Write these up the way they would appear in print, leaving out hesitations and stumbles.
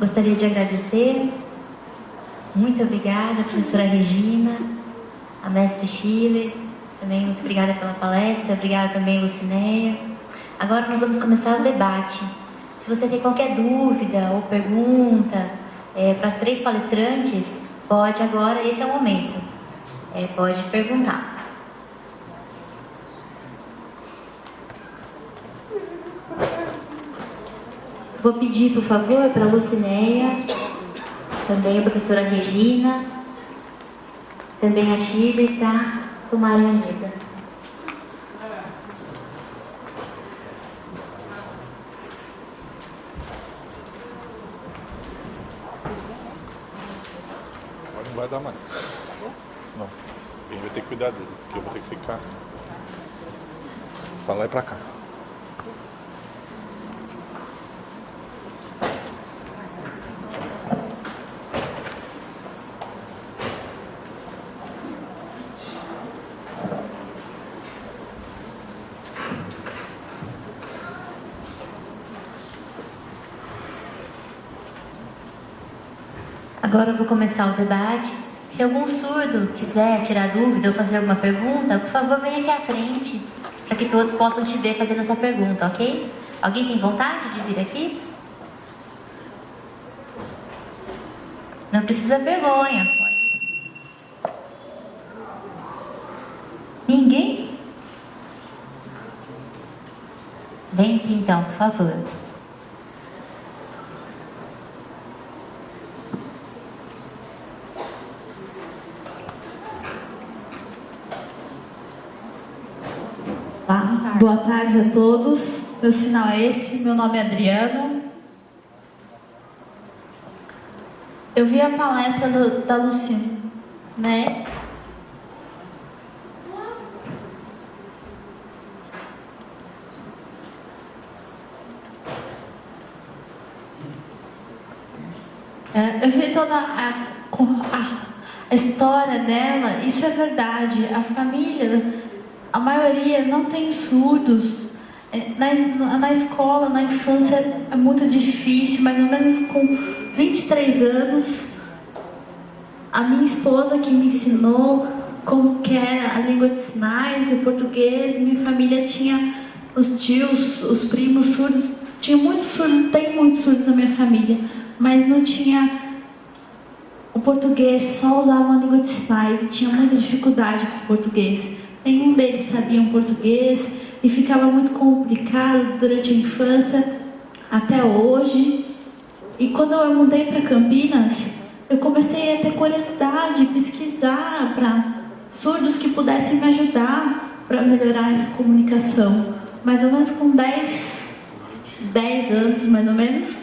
Gostaria de agradecer. Muito obrigada, professora Regina, a mestre Chile, também muito obrigada pela palestra, obrigada também, Lucinéia. Agora nós vamos começar o debate. Se você tem qualquer dúvida ou pergunta para as 3 palestrantes, pode agora, esse é o momento. Pode perguntar. Vou pedir, por favor, para a Lucinéia, também a professora Regina, também a Chile, para tomarem a mesa. Agora não vai dar mais. Não. Quem vai ter que cuidar dele, porque eu vou ter que ficar pra lá e pra cá. Agora eu vou começar o debate. Se algum surdo quiser tirar dúvida ou fazer alguma pergunta, por favor, venha aqui à frente, para que todos possam te ver fazendo essa pergunta, ok? Alguém tem vontade de vir aqui? Não precisa vergonha, pode. Ninguém? Vem aqui então, por favor. Boa tarde a todos. Meu sinal é esse. Meu nome é Adriano. Eu vi a palestra da Lucinéia, né? Eu vi toda a história dela. Isso é verdade. A família, a maioria não tem surdos. Na escola, na infância é muito difícil. Mais ou menos com 23 anos, a minha esposa que me ensinou como que era a língua de sinais, o português. Minha família tinha os tios, os primos surdos. Tinha muitos surdos, tem muitos surdos na minha família, mas não tinha o português, só usavam a língua de sinais e tinha muita dificuldade com o português. Nenhum deles sabia português e ficava muito complicado durante a infância, até hoje. E quando eu mudei para Campinas, eu comecei a ter curiosidade, pesquisar para surdos que pudessem me ajudar para melhorar essa comunicação. Mais ou menos com 10 anos, mais ou menos,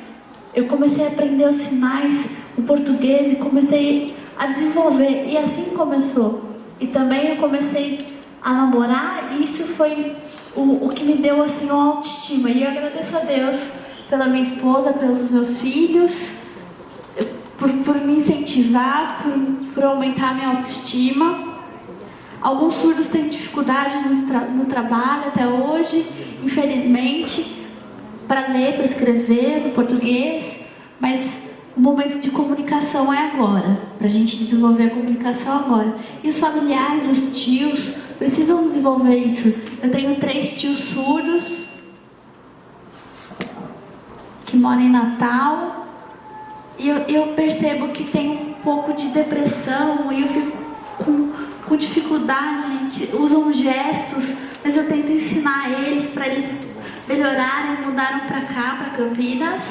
eu comecei a aprender os sinais, o português, e comecei a desenvolver. E assim começou. E também eu comecei a namorar, e isso foi o que me deu assim uma autoestima. E eu agradeço a Deus pela minha esposa, pelos meus filhos, por me incentivar, por aumentar a minha autoestima. Alguns surdos têm dificuldades no trabalho até hoje, infelizmente, para ler, para escrever no português, mas o momento de comunicação é agora, para a gente desenvolver a comunicação agora. E os familiares, os tios, precisam desenvolver isso. Eu tenho 3 tios surdos que moram em Natal, e eu percebo que tem um pouco de depressão, e eu fico com dificuldade, que usam gestos, mas eu tento ensinar eles para eles melhorarem. Mudaram para cá, para Campinas.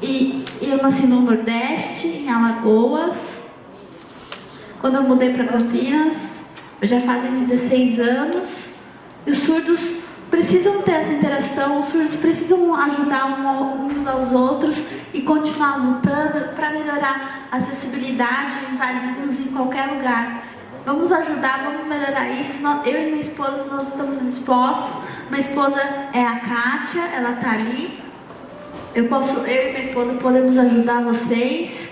E eu nasci no Nordeste, em Alagoas. Quando eu mudei para Campinas, já fazem 16 anos. E os surdos precisam ter essa interação, os surdos precisam ajudar uns aos outros e continuar lutando para melhorar a acessibilidade em qualquer lugar. Vamos ajudar, vamos melhorar isso. Eu e minha esposa, nós estamos dispostos. Minha esposa é a Kátia, ela está ali. Eu e minha esposa podemos ajudar vocês.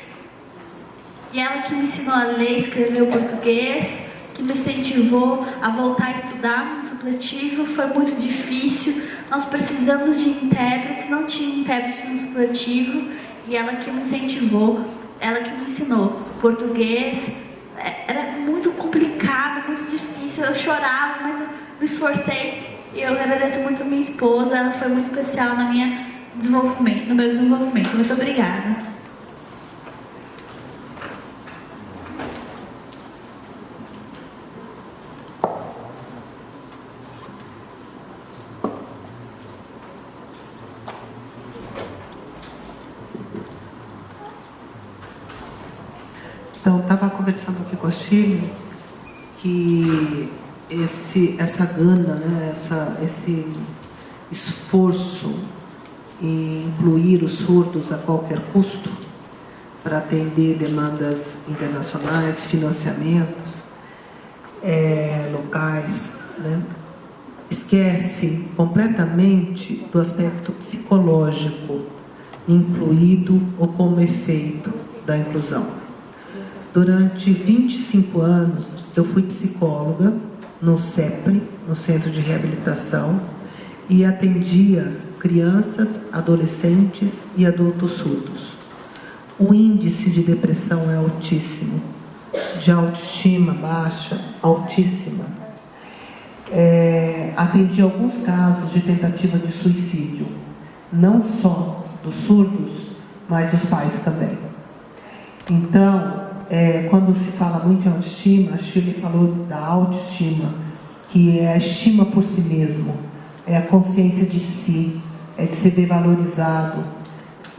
E ela que me ensinou a ler e escrever o português, que me incentivou a voltar a estudar no supletivo. Foi muito difícil, nós precisamos de intérpretes, não tinha intérprete no supletivo, e ela que me incentivou, ela que me ensinou português. Era muito complicado, muito difícil, eu chorava, mas eu me esforcei. E eu agradeço muito a minha esposa, ela foi muito especial no meu desenvolvimento. Muito obrigada. Então, estava conversando aqui com a Chile que essa gana, né, esse esforço em incluir os surdos a qualquer custo para atender demandas internacionais, financiamentos locais, né, esquece completamente do aspecto psicológico incluído ou como efeito da inclusão. Durante 25 anos, eu fui psicóloga no CEPRE, no Centro de Reabilitação, e atendia crianças, adolescentes e adultos surdos. O índice de depressão é altíssimo, de autoestima baixa, altíssima. Atendi alguns casos de tentativa de suicídio, não só dos surdos, mas dos pais também. Então, quando se fala muito em autoestima, a Shirley falou da autoestima, que é a estima por si mesmo, é a consciência de si, é de se ver valorizado,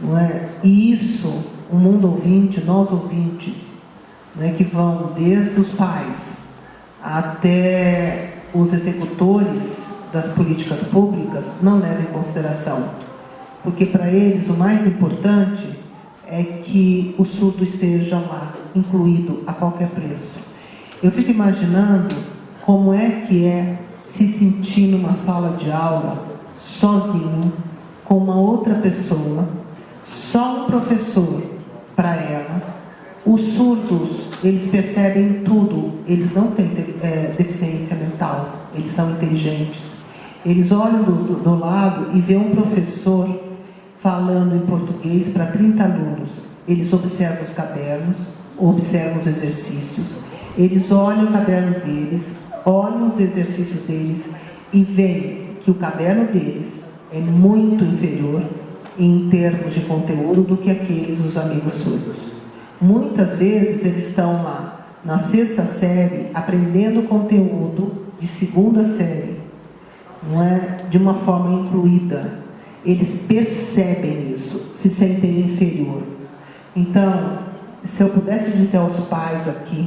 não é? E isso, o mundo ouvinte, nós ouvintes, né, que vão desde os pais até os executores das políticas públicas, não levam em consideração, porque para eles o mais importante é que o surdo esteja lá, incluído a qualquer preço. Eu fico imaginando como é se sentir numa sala de aula, sozinho, com uma outra pessoa, só um professor para ela. Os surdos, eles percebem tudo, eles não têm deficiência mental, eles são inteligentes. Eles olham do lado e vê um professor falando em português para 30 alunos. Eles observam os cadernos, observam os exercícios, eles olham o caderno deles, olham os exercícios deles e veem que o caderno deles é muito inferior em termos de conteúdo do que aqueles dos amigos surdos. Muitas vezes eles estão lá na 6ª série aprendendo conteúdo de 2ª série, não é? De uma forma incluída. Eles percebem isso, se sentem inferior. Então, se eu pudesse dizer aos pais aqui,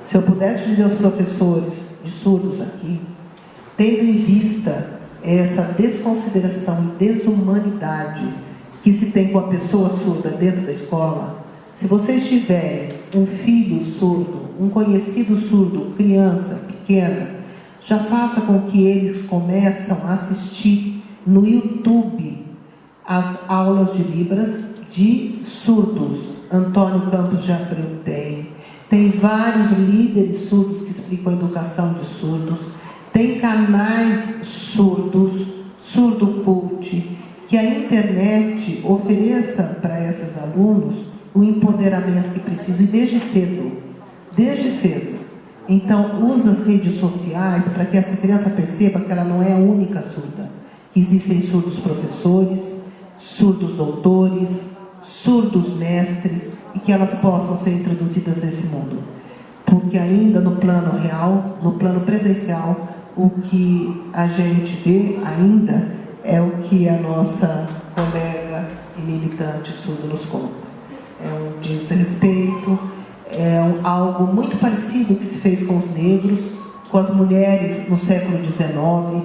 se eu pudesse dizer aos professores de surdos aqui, tendo em vista essa desconsideração e desumanidade que se tem com a pessoa surda dentro da escola, se vocês tiverem um filho surdo, um conhecido surdo, criança pequena, já faça com que eles começam a assistir no YouTube as aulas de Libras de surdos. Antônio Campos de Abreu tem vários líderes surdos que explicam a educação de surdos, tem canais surdos, Surdo Cult, que a internet ofereça para esses alunos o empoderamento que precisam, e desde cedo. Então, usa as redes sociais para que essa criança perceba que ela não é a única surda. Existem surdos professores, surdos doutores, surdos mestres, e que elas possam ser introduzidas nesse mundo. Porque ainda no plano real, no plano presencial, o que a gente vê ainda é o que a nossa colega e militante surdo nos conta. É um desrespeito, algo muito parecido que se fez com os negros, com as mulheres no século XIX,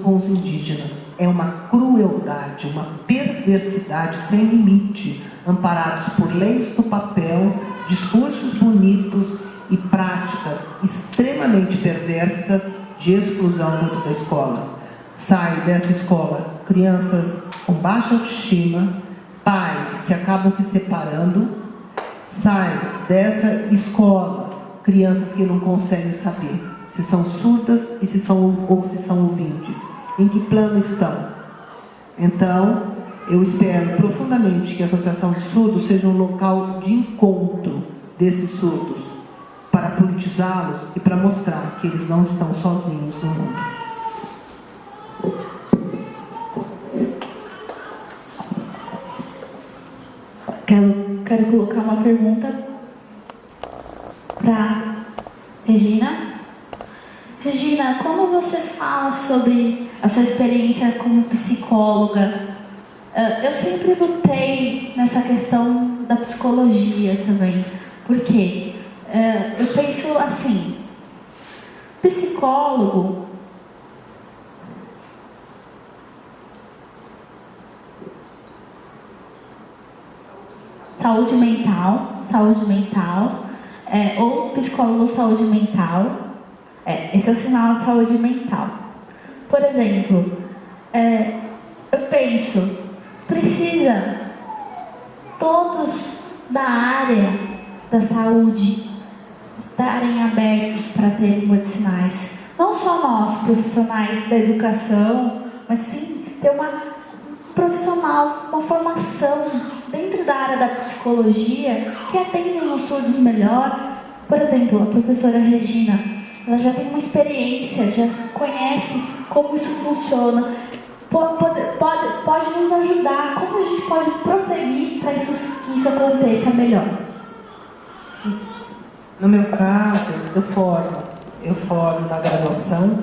com os indígenas. É uma crueldade, uma perversidade sem limite, amparados por leis do papel, discursos bonitos e práticas extremamente perversas de exclusão dentro da escola. Sai dessa escola crianças com baixa autoestima, pais que acabam se separando, sai dessa escola crianças que não conseguem saber se são surdas ou se são ouvintes. Em que plano estão? Então, eu espero profundamente que a Associação de Surdos seja um local de encontro desses surdos, para politizá-los e para mostrar que eles não estão sozinhos no mundo. Quero colocar uma pergunta para Regina. Regina, como você fala sobre a sua experiência como psicóloga? Eu sempre lutei nessa questão da psicologia também. Por quê? Eu penso assim, psicólogo saúde mental, ou psicólogo saúde mental, esse é o sinal de saúde mental. Por exemplo, eu penso, precisa todos da área da saúde estarem abertos para ter língua de sinais. Não só nós, profissionais da educação, mas sim ter uma profissional, uma formação dentro da área da psicologia que atende os surdos melhor. Por exemplo, a professora Regina, ela já tem uma experiência, já conhece como isso funciona, pode nos ajudar, como a gente pode prosseguir para que isso aconteça melhor. No meu caso, eu formo na graduação,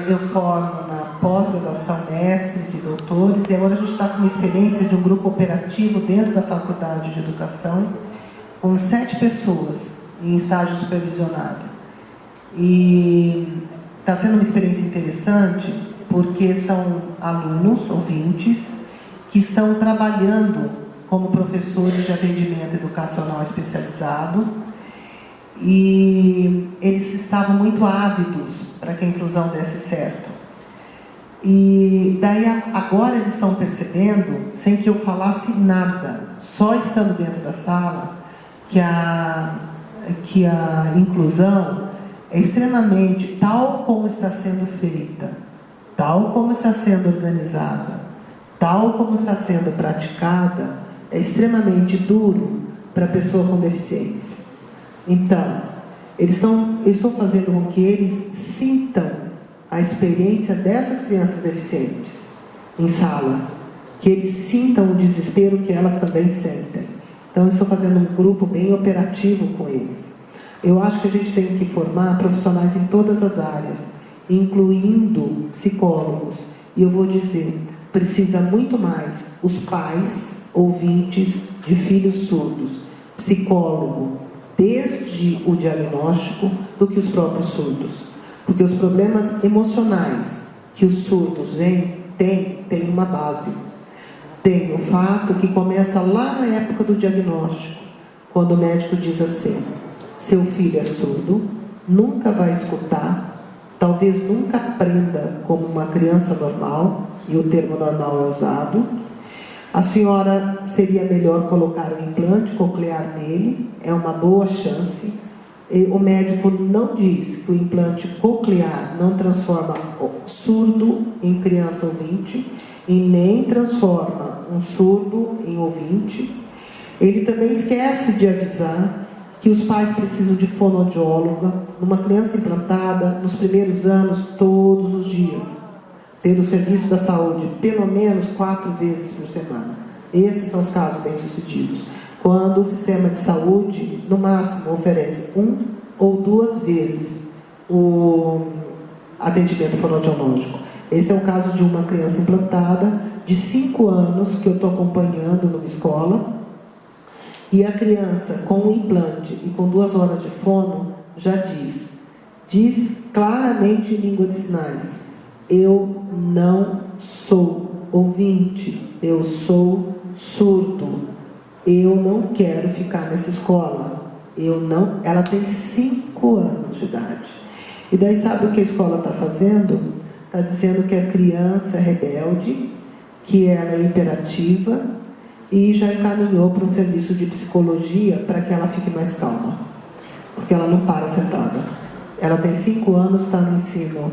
eu formo na pós-graduação, mestres e doutores, e agora a gente está com uma experiência de um grupo operativo dentro da Faculdade de Educação, com 7 pessoas em estágio supervisionado. E está sendo uma experiência interessante, porque são alunos, ouvintes, que estão trabalhando como professores de atendimento educacional especializado, e eles estavam muito ávidos para que a inclusão desse certo. E daí agora eles estão percebendo, sem que eu falasse nada, só estando dentro da sala, que a inclusão é extremamente, tal como está sendo feita, tal como está sendo organizada, tal como está sendo praticada, é extremamente duro para a pessoa com deficiência. Então, eu estou fazendo com que eles sintam a experiência dessas crianças deficientes em sala, que eles sintam o desespero que elas também sentem. Então, eu estou fazendo um grupo bem operativo com eles. Eu acho que a gente tem que formar profissionais em todas as áreas, incluindo psicólogos. E eu vou dizer, precisa muito mais os pais, ouvintes de filhos surdos, psicólogo, desde o diagnóstico, do que os próprios surdos. Porque os problemas emocionais que os surdos têm uma base. Tem o fato que começa lá na época do diagnóstico, quando o médico diz assim: seu filho é surdo, nunca vai escutar, talvez nunca aprenda como uma criança normal, e o termo normal é usado. A senhora seria melhor colocar um implante coclear nele, é uma boa chance. O médico não diz que o implante coclear não transforma surdo em criança ouvinte e nem transforma um surdo em ouvinte. Ele também esquece de avisar que os pais precisam de fonoaudióloga numa criança implantada nos primeiros anos, todos os dias, pelo serviço da saúde, pelo menos 4 vezes por semana. Esses são os casos bem-sucedidos. Quando o sistema de saúde, no máximo, oferece 1 ou 2 vezes o atendimento fonoaudiológico. Esse é o caso de uma criança implantada de 5 anos que eu estou acompanhando numa escola. E a criança com o implante e com 2 horas de fono já diz claramente em língua de sinais: eu não sou ouvinte, eu sou surdo, eu não quero ficar nessa escola, ela tem 5 anos de idade. E daí sabe o que a escola está fazendo? Está dizendo que a criança é rebelde, que ela é hiperativa, e já encaminhou para um serviço de psicologia para que ela fique mais calma. porque ela não para sentada. Ela tem 5 anos, está no ensino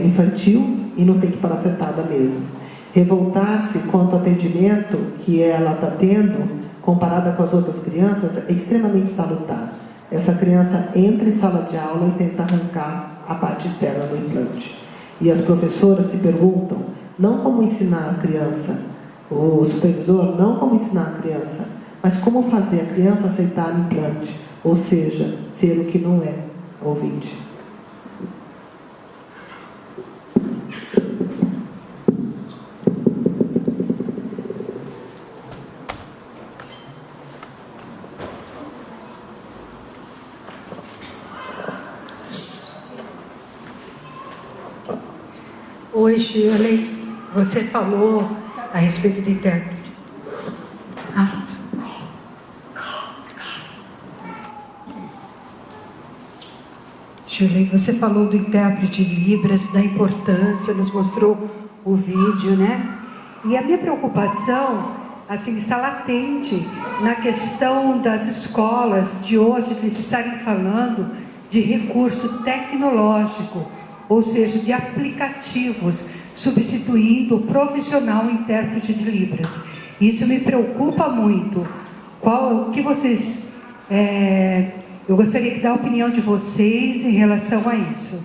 infantil e não tem que parar sentada mesmo. Revoltar-se quanto ao atendimento que ela está tendo, comparada com as outras crianças, é extremamente salutar. Essa criança entra em sala de aula e tenta arrancar a parte externa do implante. E as professoras se perguntam, não como ensinar a criança, o supervisor, não como ensinar a criança, mas como fazer a criança aceitar o implante, ou seja, ser o que não é, ouvinte. Oi, Shirley, você falou a respeito do intérprete. Shirley, você falou do intérprete de Libras, da importância, nos mostrou o vídeo, né? E a minha preocupação, assim, está latente na questão das escolas de hoje, eles estarem falando de recurso tecnológico, ou seja, de aplicativos, substituindo o profissional intérprete de Libras. Isso me preocupa muito. O que vocês... eu gostaria de dar a opinião de vocês em relação a isso.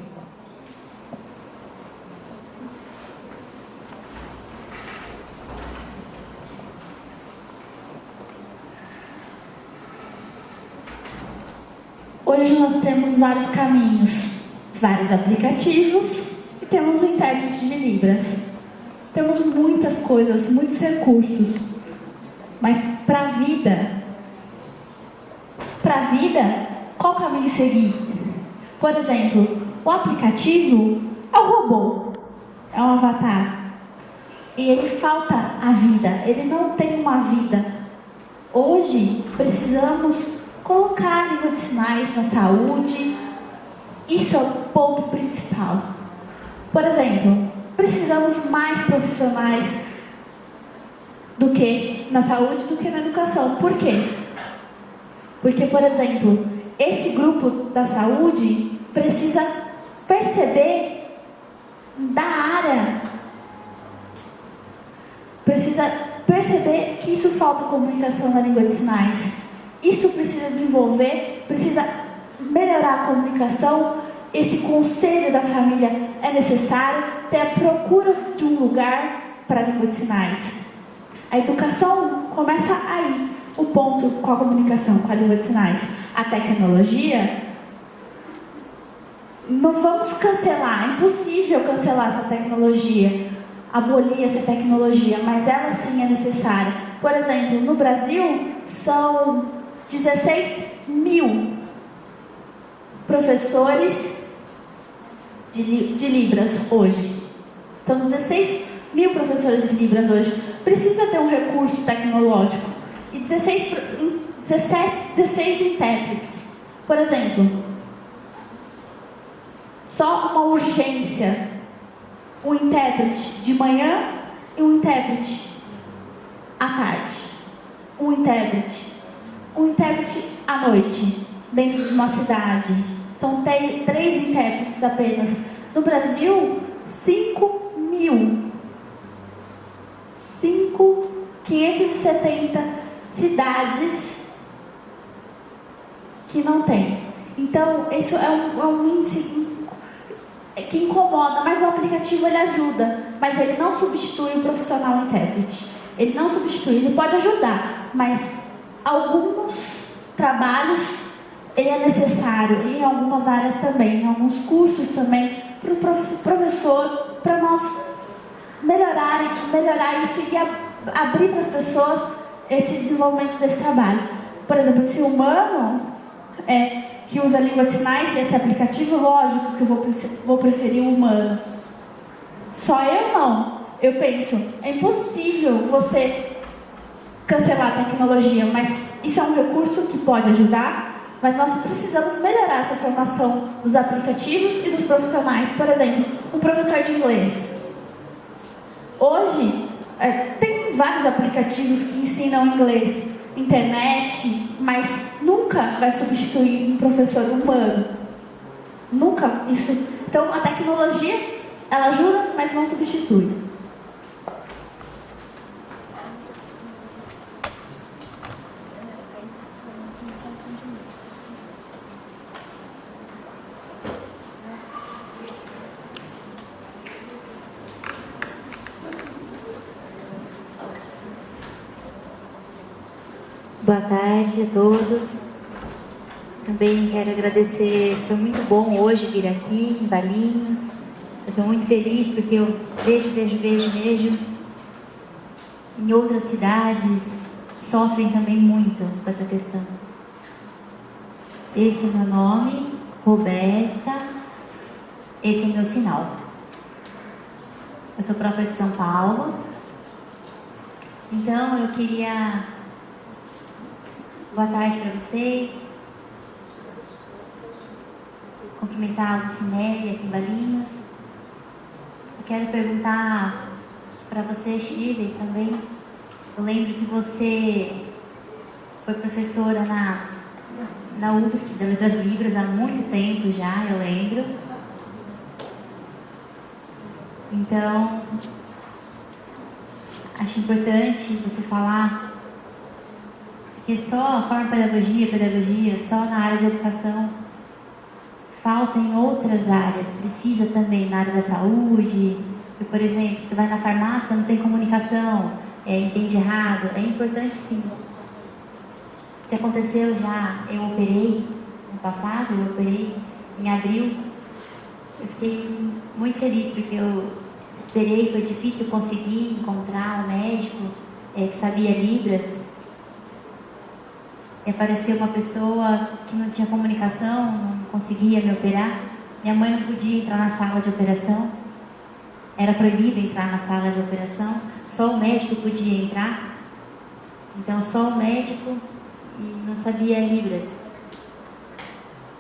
Hoje nós temos vários caminhos, vários aplicativos e temos o intérprete de Libras. Temos muitas coisas, muitos recursos, mas para a vida, qual caminho seguir? Por exemplo, o aplicativo é um robô, é um avatar, e ele falta a vida, ele não tem uma vida. Hoje precisamos colocar a língua de sinais na saúde, isso é o ponto principal. Por exemplo, precisamos mais profissionais do que na saúde, do que na educação. Por quê? Porque, por exemplo, esse grupo da saúde precisa perceber da área, precisa perceber que isso falta comunicação na língua de sinais. Isso precisa desenvolver, precisa melhorar a comunicação. Esse conselho da família é necessário, ter a procura de um lugar para a língua de sinais. A educação começa aí, o ponto com a comunicação, com a língua de sinais. A tecnologia, não vamos cancelar, é impossível cancelar essa tecnologia, abolir essa tecnologia, mas ela sim é necessária. Por exemplo, no Brasil, são 16 mil professores de Libras hoje. São 16 mil professores de Libras hoje. Precisa ter um recurso tecnológico. E 16 intérpretes. Por exemplo, só uma urgência. Um intérprete de manhã e um intérprete à tarde. Um intérprete à noite, dentro de uma cidade. São 3 intérpretes apenas. No Brasil, 570 cidades que não tem. Então, isso é um índice que incomoda, mas o aplicativo ele ajuda, mas ele não substitui o profissional intérprete. Ele não substitui, ele pode ajudar, mas alguns trabalhos ele é necessário, e em algumas áreas também, em alguns cursos também, para o professor, para nós melhorar isso e abrir para as pessoas esse desenvolvimento desse trabalho. Por exemplo, esse humano que usa a língua de sinais e esse aplicativo, lógico que eu vou preferir o humano. Só eu não. Eu penso, é impossível você cancelar a tecnologia, mas isso é um recurso que pode ajudar, mas nós precisamos melhorar essa formação dos aplicativos e dos profissionais. Por exemplo, um professor de inglês. Hoje, tem vários aplicativos que ensinam inglês. internet, mas nunca vai substituir um professor humano. Nunca isso. Então a tecnologia, ela ajuda, mas não substitui. Boa tarde a todos. Também quero agradecer, foi muito bom hoje vir aqui em Valinhos. Eu estou muito feliz porque eu vejo em outras cidades sofrem também muito com essa questão. Esse é meu nome, Roberta. Esse é meu sinal. Eu sou própria de São Paulo. Então eu queria... Boa tarde para vocês. Cumprimentar a Lucinéia aqui em Valinhos. Eu quero perguntar para você, Shirley, também. Eu lembro que você foi professora na UFSC, das Letras Libras, há muito tempo já, eu lembro. Então, acho importante você falar, porque só a forma pedagogia, só na área de educação, falta em outras áreas, precisa também na área da saúde. Por exemplo, você vai na farmácia, não tem comunicação, entende errado, é importante sim. O que aconteceu já, eu operei no passado, eu operei em abril, eu fiquei muito feliz porque eu esperei, foi difícil conseguir encontrar um médico que sabia Libras. E apareceu uma pessoa que não tinha comunicação, não conseguia me operar. Minha mãe não podia entrar na sala de operação. Era proibido entrar na sala de operação. Só o médico podia entrar. Então, só o médico e não sabia Libras.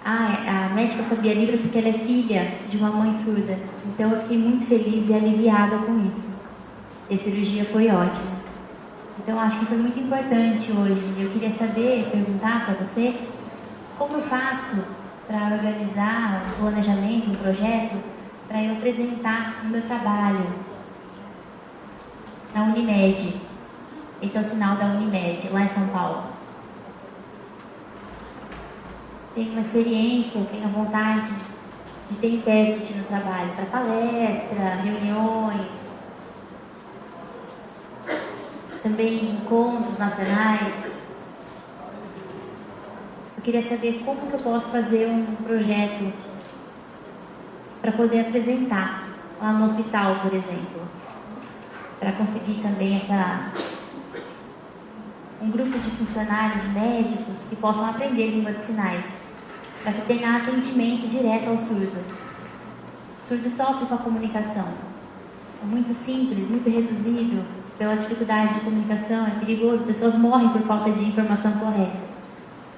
A médica sabia Libras porque ela é filha de uma mãe surda. Então, eu fiquei muito feliz e aliviada com isso. E a cirurgia foi ótima. Então, acho que foi muito importante hoje. Eu queria saber, perguntar para você, como eu faço para organizar um planejamento, um projeto, para eu apresentar o meu trabalho na Unimed. Esse é o sinal da Unimed, lá em São Paulo. Tenho uma experiência, tenho vontade de ter intérprete no trabalho, para palestra, reuniões, também encontros nacionais. Eu queria saber como que eu posso fazer um projeto para poder apresentar lá no hospital, por exemplo, para conseguir também um grupo de funcionários médicos que possam aprender língua de sinais, para que tenha atendimento direto ao surdo. O surdo sofre com a comunicação. É muito simples, muito reduzido. Pela dificuldade de comunicação, é perigoso, pessoas morrem por falta de informação correta.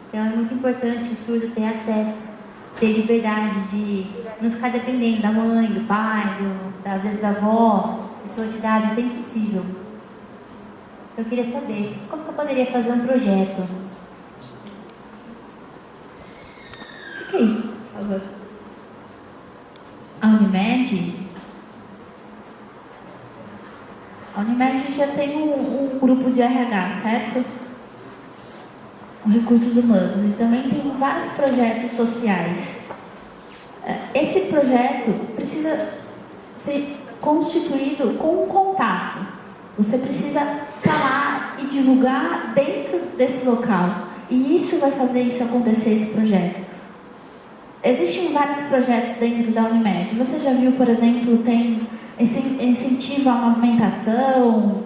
Então é muito importante o surdo ter acesso, ter liberdade de não ficar dependendo da mãe, do pai, às vezes da avó, pessoa de idade, isso é impossível. Eu queria saber, como que eu poderia fazer um projeto? Fica aí, por favor. A Unimed já tem um grupo de RH, certo? Os recursos humanos. E também tem vários projetos sociais. Esse projeto precisa ser constituído com um contato. Você precisa falar e divulgar dentro desse local. E isso vai fazer isso acontecer, esse projeto. Existem vários projetos dentro da Unimed. Você já viu, por exemplo, tem incentivo à amamentação,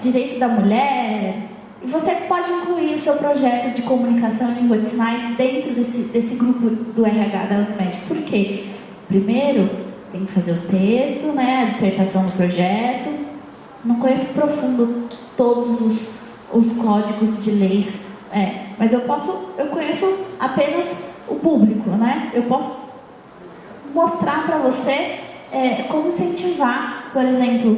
direito da mulher. E você pode incluir o seu projeto de comunicação em língua de sinais dentro desse grupo do RH da Unimed. Por quê? Primeiro, tem que fazer o texto, né, a dissertação do projeto. Não conheço profundo todos os códigos de leis, mas eu conheço apenas o público, né? Eu posso mostrar para você como incentivar. Por exemplo,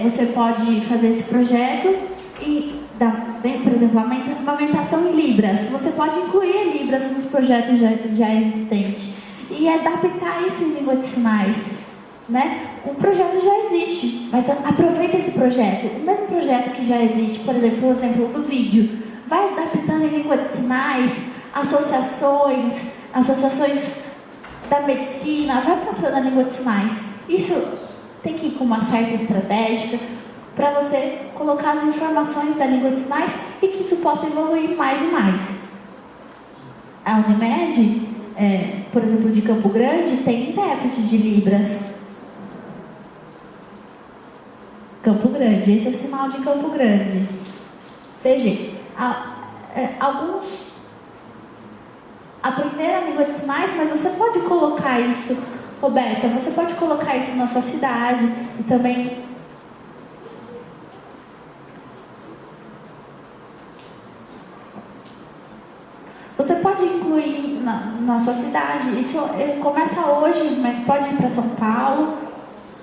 você pode fazer esse projeto e por exemplo, a amamentação em Libras. Você pode incluir a Libras nos projetos já existentes e adaptar isso em língua de sinais, né? O projeto já existe, mas aproveita esse projeto. O mesmo projeto que já existe, por exemplo, o exemplo do vídeo, vai adaptando em língua de sinais, associações da medicina, vai passando a língua de sinais. Isso tem que ir com uma certa estratégia para você colocar as informações da língua de sinais e que isso possa evoluir mais e mais. A Unimed, por exemplo, de Campo Grande, tem intérprete de Libras. Campo Grande, esse é o sinal de Campo Grande. CG. Alguns aprenderam a língua de sinais, mas você pode colocar isso, Roberta, você pode colocar isso na sua cidade e também... Você pode incluir na sua cidade, isso começa hoje, mas pode ir para São Paulo.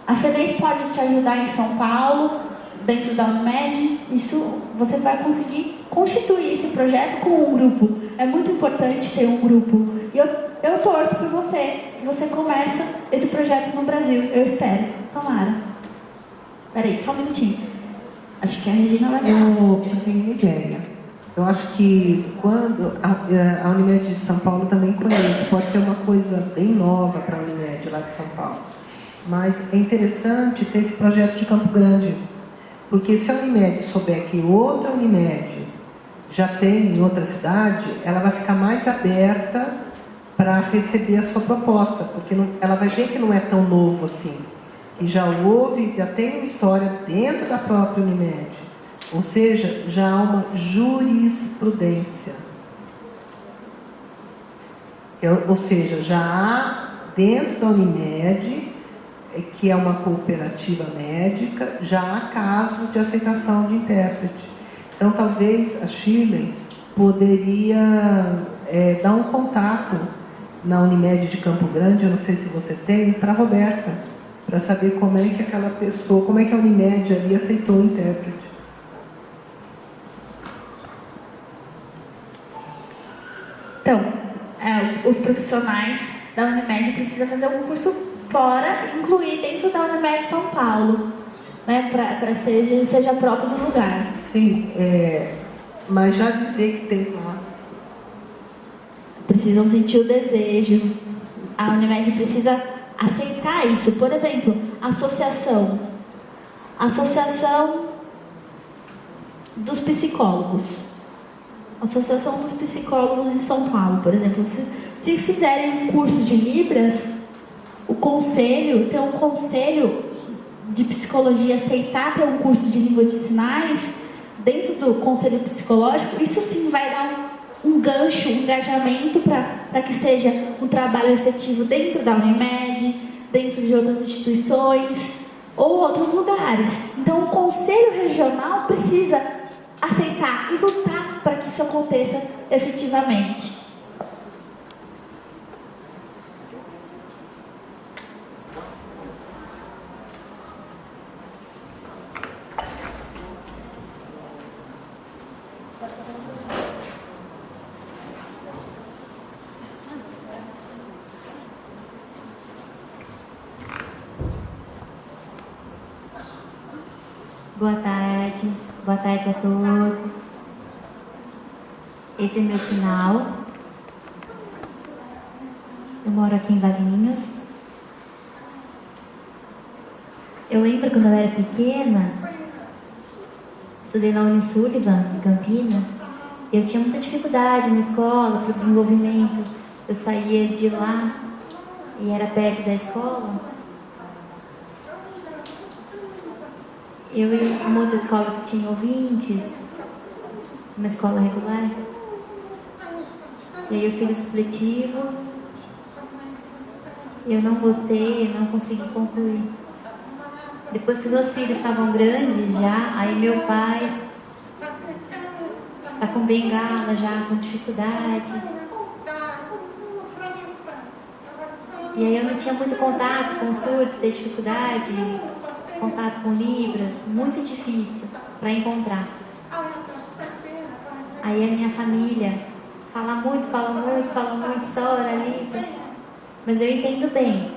A FENES pode te ajudar em São Paulo, dentro da Unimed. Isso você vai conseguir constituir esse projeto com um grupo. É muito importante ter um grupo. E eu torço por você. Você começa esse projeto no Brasil. Eu espero. Tomara. Peraí, só um minutinho. Acho que a Regina vai... Eu tenho uma ideia. Eu acho que quando a Unimed de São Paulo também conhece, pode ser uma coisa bem nova para a Unimed lá de São Paulo. Mas é interessante ter esse projeto de Campo Grande, porque se a Unimed souber que outra Unimed já tem em outra cidade, ela vai ficar mais aberta para receber a sua proposta, porque ela vai ver que não é tão novo assim. E já houve, já tem uma história dentro da própria Unimed. Ou seja, já há uma jurisprudência. Ou seja, já há dentro da Unimed, que é uma cooperativa médica, já há caso de aceitação de intérprete. Então, talvez a Shirley poderia dar um contato na Unimed de Campo Grande, eu não sei se você tem, para a Roberta, para saber como é que aquela pessoa, como é que a Unimed ali aceitou o intérprete. Então, os profissionais da Unimed precisam fazer um curso fora, incluir dentro da Unimed São Paulo, né, para seja próprio do lugar. Sim, mas já dizer que tem lá. Precisam sentir o desejo. A Unimed precisa aceitar isso. Por exemplo, associação dos psicólogos. Associação dos Psicólogos de São Paulo, por exemplo, se fizerem um curso de Libras, o conselho, ter um conselho de psicologia, aceitar ter um curso de língua de sinais dentro do conselho psicológico, isso sim vai dar um gancho, um engajamento para que seja um trabalho efetivo dentro da Unimed, dentro de outras instituições ou outros lugares. Então, o conselho regional precisa aceitar e lutar para que isso aconteça efetivamente. Boa tarde a todos. Esse é meu sinal. Eu moro aqui em Valinhos. Eu lembro quando eu era pequena, estudei na Unisullivan, em Campinas, e eu tinha muita dificuldade na escola, para o desenvolvimento. Eu saía de lá e era perto da escola. Eu ia para uma outra escola que tinha ouvintes, uma escola regular. E aí eu fiz o supletivo, eu não gostei, eu não consegui concluir. Depois que meus filhos estavam grandes já, aí meu pai tá com bengala já, com dificuldade. E aí eu não tinha muito contato com surdos, ter dificuldade, contato com Libras, muito difícil para encontrar. Aí a minha família fala muito, só oraliza. Mas eu entendo bem.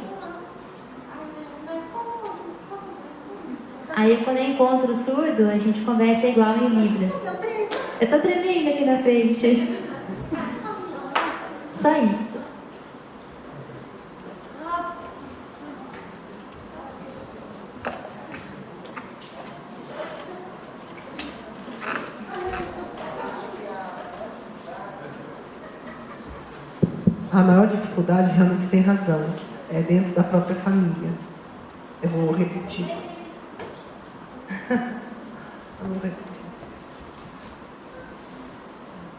Aí quando eu encontro o surdo, a gente conversa igual em Libras. Eu tô tremendo aqui na frente. Só isso. A maior dificuldade, realmente tem razão, é dentro da própria família. Eu vou repetir.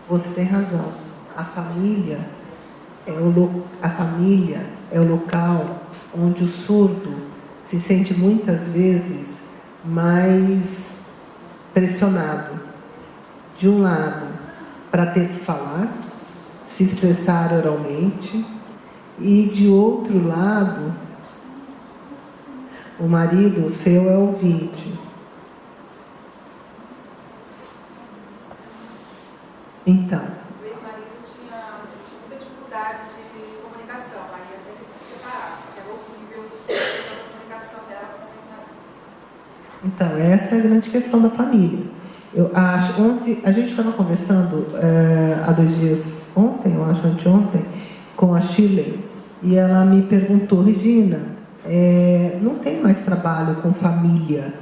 Você tem razão. A família é o local onde o surdo se sente muitas vezes mais pressionado. De um lado, para ter que falar, se expressar oralmente, e de outro lado, o marido seu é ouvinte. Então. O ex-marido tinha muita dificuldade de comunicação, aí até teve que se separar, porque era horrível a comunicação dela com o ex-marido. Então, essa é a grande questão da família. Eu acho, ontem, a gente estava conversando há 2 dias, ontem, eu acho, anteontem, com a Shirley, e ela me perguntou, Regina, não tem mais trabalho com família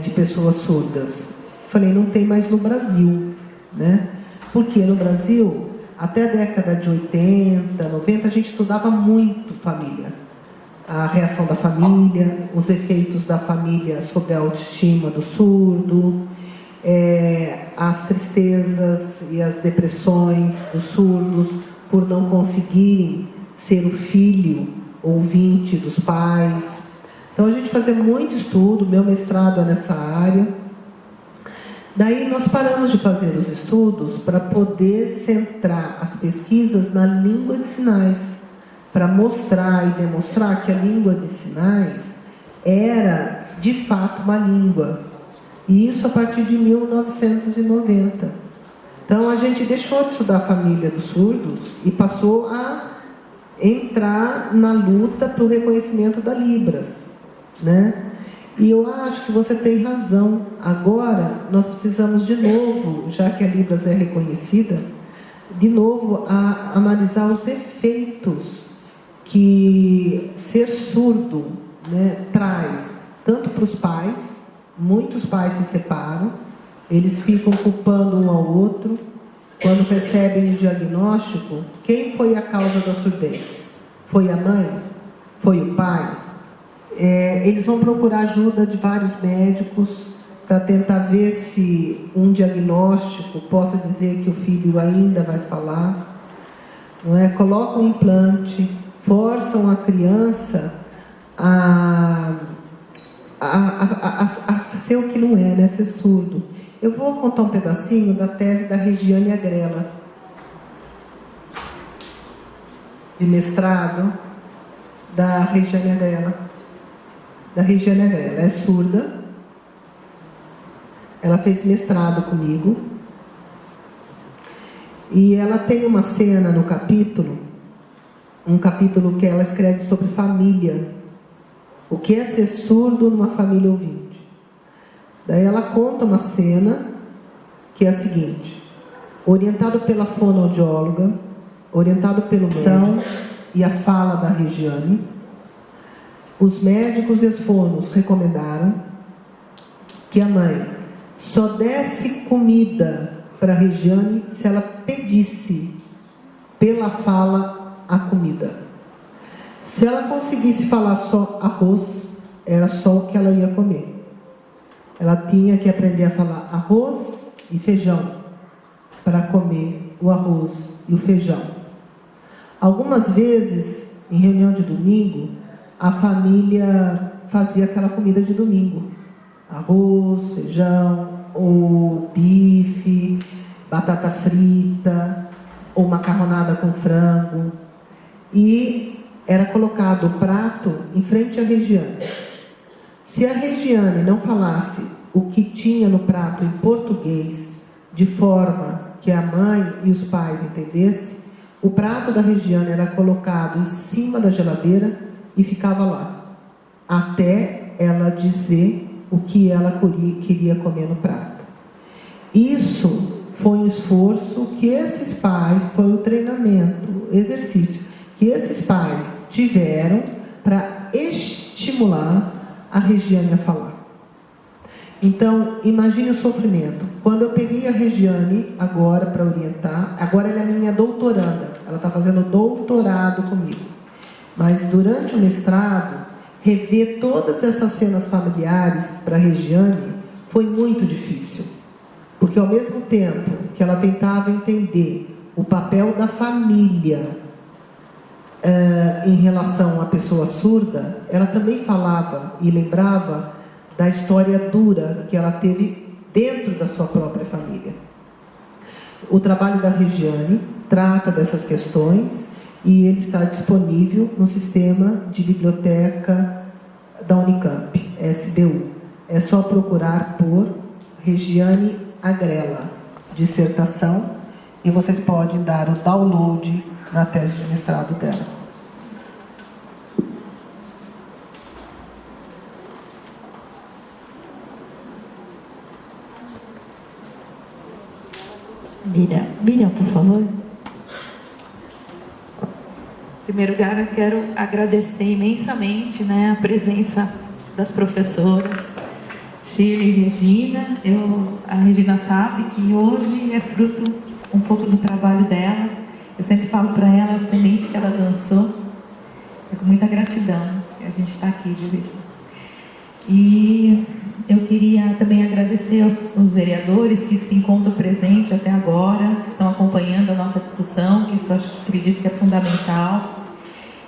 de pessoas surdas? Eu falei, não tem mais no Brasil, né? Porque no Brasil, até a década de 80, 90, a gente estudava muito família. A reação da família, os efeitos da família sobre a autoestima do surdo, as tristezas e as depressões dos surdos por não conseguirem ser o filho ouvinte dos pais. Então a gente fazia muito estudo, meu mestrado é nessa área. Daí nós paramos de fazer os estudos para poder centrar as pesquisas na língua de sinais, para mostrar e demonstrar que a língua de sinais era de fato uma língua. E isso a partir de 1990. Então a gente deixou de estudar a família dos surdos e passou a entrar na luta para o reconhecimento da Libras, né? E eu acho que você tem razão. Agora nós precisamos de novo, já que a Libras é reconhecida, de novo a analisar os efeitos que ser surdo, né, traz tanto para os pais. Muitos pais se separam, eles ficam culpando um ao outro. Quando recebem o diagnóstico, quem foi a causa da surdez? Foi a mãe? Foi o pai? Eles vão procurar ajuda de vários médicos para tentar ver se um diagnóstico possa dizer que o filho ainda vai falar. Não é? Colocam um implante, forçam a criança a ser o que não é, né? Ser surdo. Eu vou contar um pedacinho da tese da Regiane Agrela, de mestrado da Regiane Agrela. Ela é surda, ela fez mestrado comigo, e ela tem uma cena no capítulo, um capítulo que ela escreve sobre família. O que é ser surdo numa família ouvinte? Daí ela conta uma cena que é a seguinte: orientado pela fonoaudióloga, orientado pelo médico e a fala da Regiane, os médicos e os fonos recomendaram que a mãe só desse comida para a Regiane se ela pedisse pela fala a comida. Se ela conseguisse falar só arroz, era só o que ela ia comer. Ela tinha que aprender a falar arroz e feijão para comer o arroz e o feijão. Algumas vezes, em reunião de domingo, a família fazia aquela comida de domingo. Arroz, feijão, ou bife, batata frita, ou macarronada com frango. E era colocado o prato em frente à Regiane. Se a Regiane não falasse o que tinha no prato em português, de forma que a mãe e os pais entendessem, o prato da Regiane era colocado em cima da geladeira e ficava lá, até ela dizer o que ela queria comer no prato. Isso foi um esforço que esses pais, foi o treinamento, o exercício que esses pais tiveram para estimular a Regiane a falar. Então, imagine o sofrimento. Quando eu peguei a Regiane agora para orientar, agora ela é minha doutoranda, ela está fazendo doutorado comigo. Mas durante o mestrado, rever todas essas cenas familiares para a Regiane foi muito difícil. Porque ao mesmo tempo que ela tentava entender o papel da família em relação à pessoa surda, ela também falava e lembrava da história dura que ela teve dentro da sua própria família. O trabalho da Regiane trata dessas questões e ele está disponível no sistema de biblioteca da Unicamp, SBU. É só procurar por Regiane Agrela, dissertação, e vocês podem dar o download na tese de mestrado dela. Miriam, por favor. Em primeiro lugar, eu quero agradecer imensamente, né, a presença das professoras Shirley e Regina. A Regina sabe que hoje é fruto um pouco do trabalho dela. Eu sempre falo para ela, a semente que ela lançou. É com muita gratidão que a gente está aqui, viu, Regina? E eu queria também agradecer aos vereadores que se encontram presentes até agora, que estão acompanhando a nossa discussão, que isso acredito que é fundamental.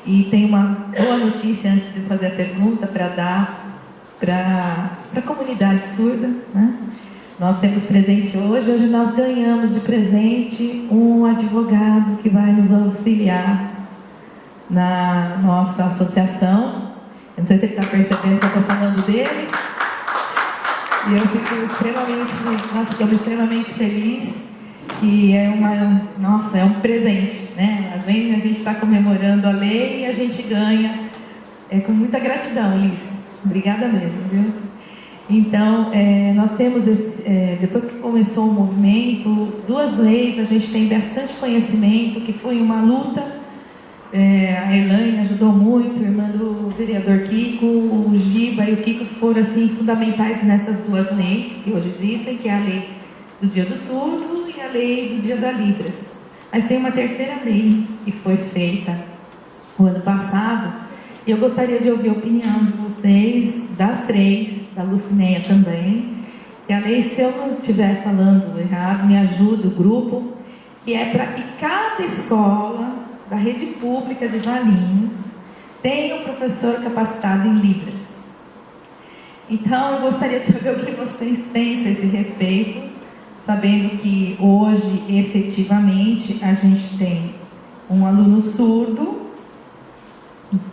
E tem uma boa notícia antes de fazer a pergunta para dar para a comunidade surda, né? Nós temos presente hoje nós ganhamos de presente um advogado que vai nos auxiliar na nossa associação. Eu não sei se ele está percebendo que eu estou falando dele. E eu fico extremamente feliz, que é um presente, né? Além de a gente estar comemorando a lei, a gente ganha com muita gratidão, Ulisses. Obrigada mesmo, viu? Então, nós temos, depois que começou o movimento, 2 leis, a gente tem bastante conhecimento, que foi uma luta. A Elaine ajudou muito, a irmã do vereador Kiko, o Giba e o Kiko foram assim, fundamentais nessas 2 leis que hoje existem, que é a lei do Dia do Surdo e a lei do Dia da Libras. Mas tem uma terceira lei que foi feita no ano passado, e eu gostaria de ouvir a opinião de vocês, das 3, da Lucinéia também, que a lei, se eu não estiver falando errado, me ajuda o grupo, que é para que cada escola da rede pública de Valinhos tenha um professor capacitado em Libras. Então, eu gostaria de saber o que vocês pensam a esse respeito, sabendo que hoje, efetivamente, a gente tem um aluno surdo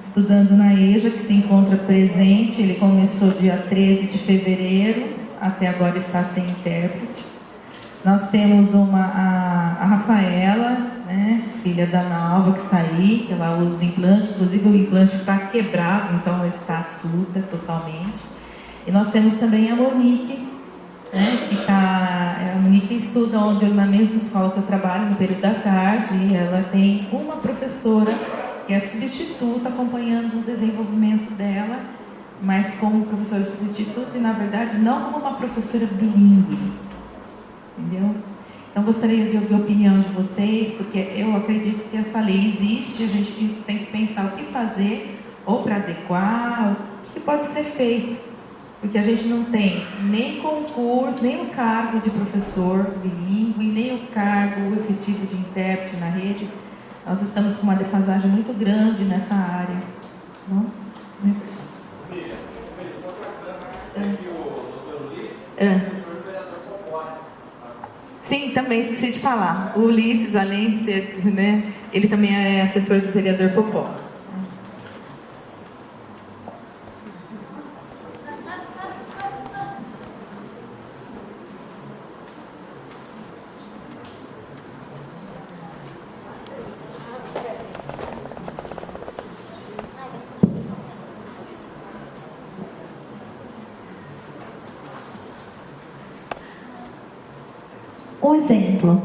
estudando na EJA, que se encontra presente. Ele começou dia 13 de fevereiro, até agora está sem intérprete. Nós temos a Rafaela, né, filha da Nalva, que está aí, que ela usa implante, inclusive o implante está quebrado, então ela está surda totalmente. E nós temos também a Monique, né, a Monique estuda na mesma escola que eu trabalho, no período da tarde, e ela tem uma professora que é substituta, acompanhando o desenvolvimento dela, mas como professora substituta e, na verdade, não como uma professora bilíngue. Entendeu? Então, gostaria de ouvir a opinião de vocês, porque eu acredito que essa lei existe, a gente tem que pensar o que fazer, ou para adequar, o que pode ser feito, porque a gente não tem nem concurso, nem o cargo de professor bilíngue, nem o cargo efetivo de intérprete na rede. Nós estamos com uma defasagem muito grande nessa área. Não? Só para que o doutor Luiz é assessor do vereador Popó, né? Sim, também esqueci de falar. O Ulisses, além de ser, né, ele também é assessor do vereador Popó. Um exemplo.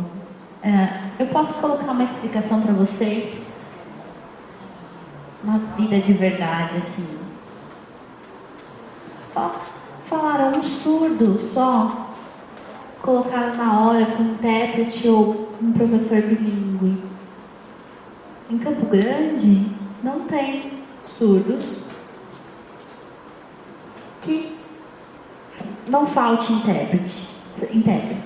Eu posso colocar uma explicação para vocês. Uma vida de verdade, assim. Só falaram um surdo, só colocaram na hora com um intérprete ou um professor bilíngue. Em Campo Grande não tem surdos que não falte intérprete.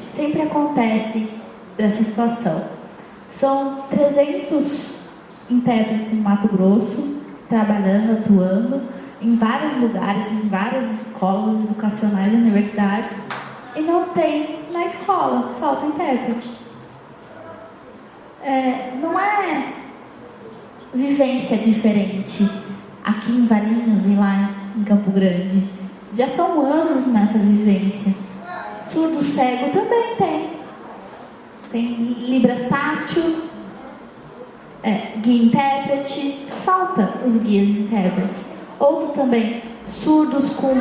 Sempre acontece dessa situação. São 300 intérpretes em Mato Grosso, trabalhando, atuando em vários lugares, em várias escolas educacionais e universidades, e não tem na escola, falta intérprete. Não é vivência diferente aqui em Valinhos e lá em Campo Grande. Já são anos nessa vivência. Surdo cego também tem. Tem Libras tátil, guia intérprete, falta os guias intérpretes. Outro também, surdos com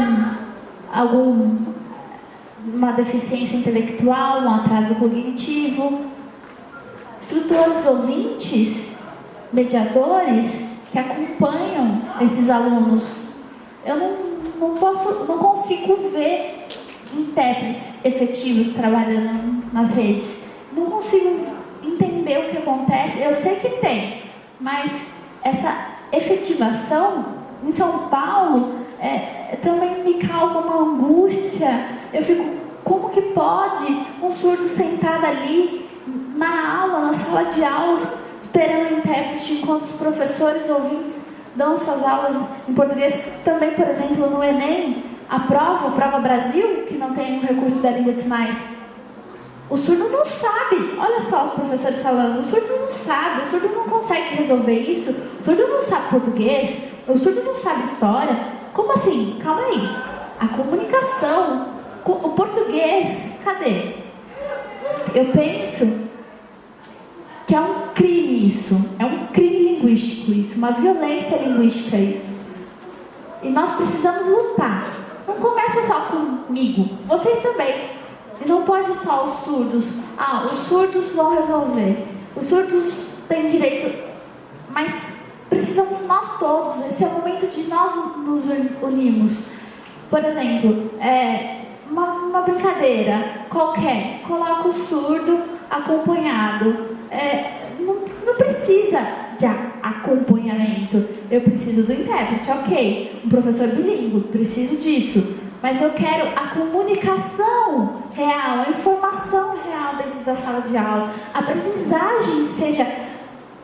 uma deficiência intelectual, um atraso cognitivo. Instrutores ouvintes, mediadores que acompanham esses alunos. Eu não consigo ver intérpretes efetivos trabalhando nas redes. Não consigo entender o que acontece. Eu sei que tem, mas essa efetivação em São Paulo também me causa uma angústia. Eu fico, como que pode um surdo sentado ali na aula, na sala de aula, esperando o intérprete, enquanto os professores ouvintes dão suas aulas em português? Também, por exemplo, no Enem, a prova Brasil, que não tem o recurso da língua de sinais, o surdo não sabe. Olha só os professores falando, o surdo não sabe, o surdo não consegue resolver isso, o surdo não sabe português, o surdo não sabe história. Como assim? Calma aí. A comunicação, o português, cadê? Eu penso que é um crime isso, é um crime linguístico isso, uma violência linguística isso. E nós precisamos lutar. Não começa só comigo, vocês também. E não pode só os surdos. Os surdos vão resolver. Os surdos têm direito, mas precisamos nós todos. Esse é o momento de nós nos unirmos. Por exemplo, uma brincadeira qualquer, coloca o surdo acompanhado. Não precisa de acompanhamento. Eu preciso do intérprete, ok. Um professor bilíngue, preciso disso. Mas eu quero a comunicação real, a informação real dentro da sala de aula. A aprendizagem seja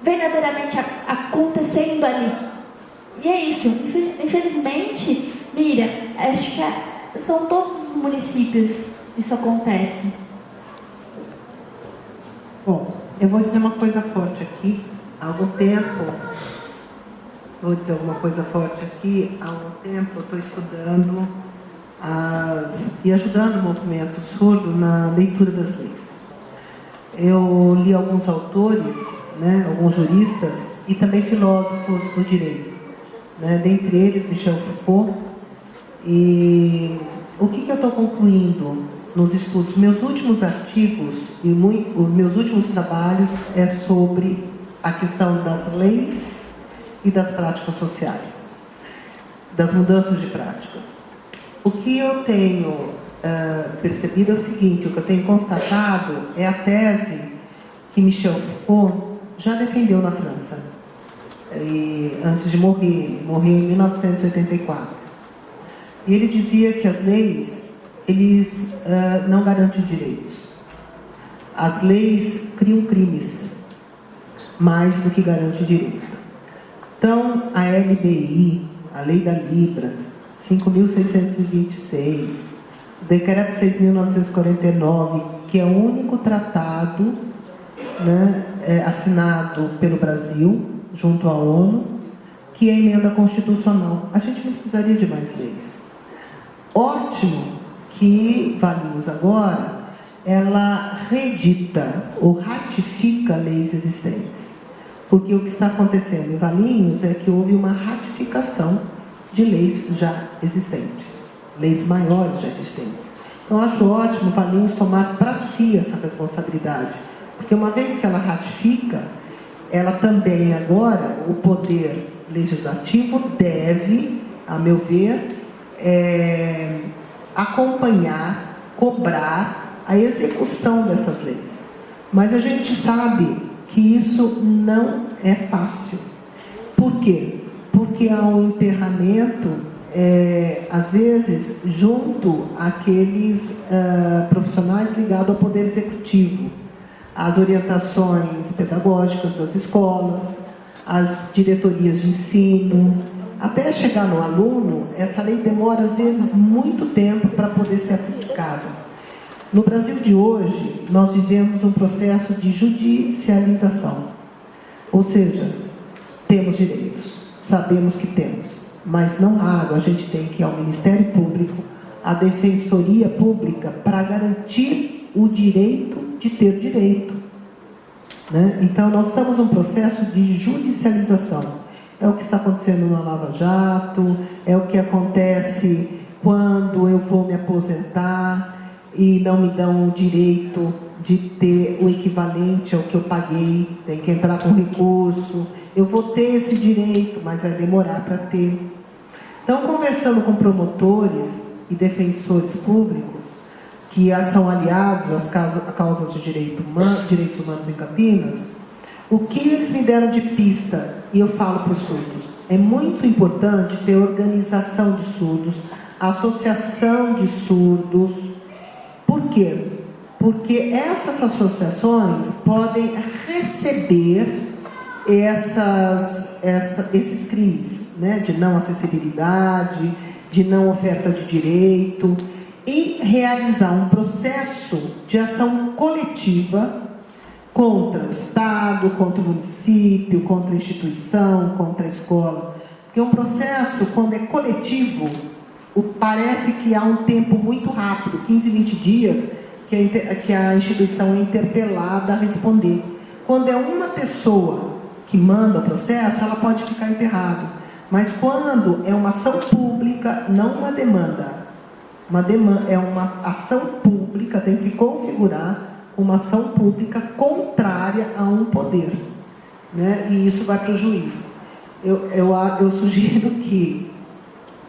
verdadeiramente acontecendo ali. E é isso. Infelizmente, Miriam, acho que são todos os municípios que isso acontece. Bom, eu vou dizer uma coisa forte aqui. Há algum tempo, eu estou estudando e ajudando o movimento surdo na leitura das leis. Eu li alguns autores, alguns juristas e também filósofos do direito, dentre eles Michel Foucault. E o que eu estou concluindo nos estudos? Meus últimos artigos e os meus últimos trabalhos é sobre a questão das leis e das práticas sociais, das mudanças de práticas. O que eu tenho percebido é o seguinte: o que eu tenho constatado é a tese que Michel Foucault já defendeu na França, antes de morrer. Morreu em 1984. E ele dizia que as leis, não garantem direitos. As leis criam crimes, mais do que garantem direitos. Então, a LBI, a Lei da Libras, 5.626, o Decreto 6.949, que é o único tratado assinado pelo Brasil, junto à ONU, que é a emenda constitucional. A gente não precisaria de mais leis. Ótimo que Valinhos agora, ela reedita ou ratifica leis existentes. Porque o que está acontecendo em Valinhos é que houve uma ratificação de leis já existentes, leis maiores já existentes. Então, acho ótimo Valinhos tomar para si essa responsabilidade, porque uma vez que ela ratifica, ela também agora, o poder legislativo deve, a meu ver, acompanhar, cobrar a execução dessas leis. Mas a gente sabe que isso não é fácil. Por quê? Porque há um emperramento, às vezes, junto àqueles profissionais ligados ao poder executivo, às orientações pedagógicas das escolas, às diretorias de ensino. Até chegar no aluno, essa lei demora, às vezes, muito tempo para poder ser aplicada. No Brasil de hoje, nós vivemos um processo de judicialização. Ou seja, temos direitos, sabemos que temos, mas não raro a gente tem que ir ao Ministério Público, à Defensoria Pública, para garantir o direito de ter direito. Né? Então, nós estamos num processo de judicialização. É o que está acontecendo na Lava Jato, é o que acontece quando eu vou me aposentar e não me dão o direito de ter o equivalente ao que eu paguei, tem que entrar com recurso. Eu vou ter esse direito, mas vai demorar para ter. Então, conversando com promotores e defensores públicos, que são aliados às causas de direitos humanos em Campinas, o que eles me deram de pista, e eu falo para os surdos, é muito importante ter organização de surdos, associação de surdos. Por quê? Porque essas associações podem receber esses crimes, né, de não acessibilidade, de não oferta de direito, e realizar um processo de ação coletiva contra o Estado, contra o município, contra a instituição, contra a escola. Porque um processo, quando é coletivo, parece que há um tempo muito rápido, 15, 20 dias, que a instituição é interpelada a responder. Quando é uma pessoa que manda o processo, ela pode ficar emperrada. Mas quando é uma ação pública, não uma demanda, é uma ação pública, tem que se configurar uma ação pública contrária a um poder, né? E isso vai para o juiz. Eu sugiro que,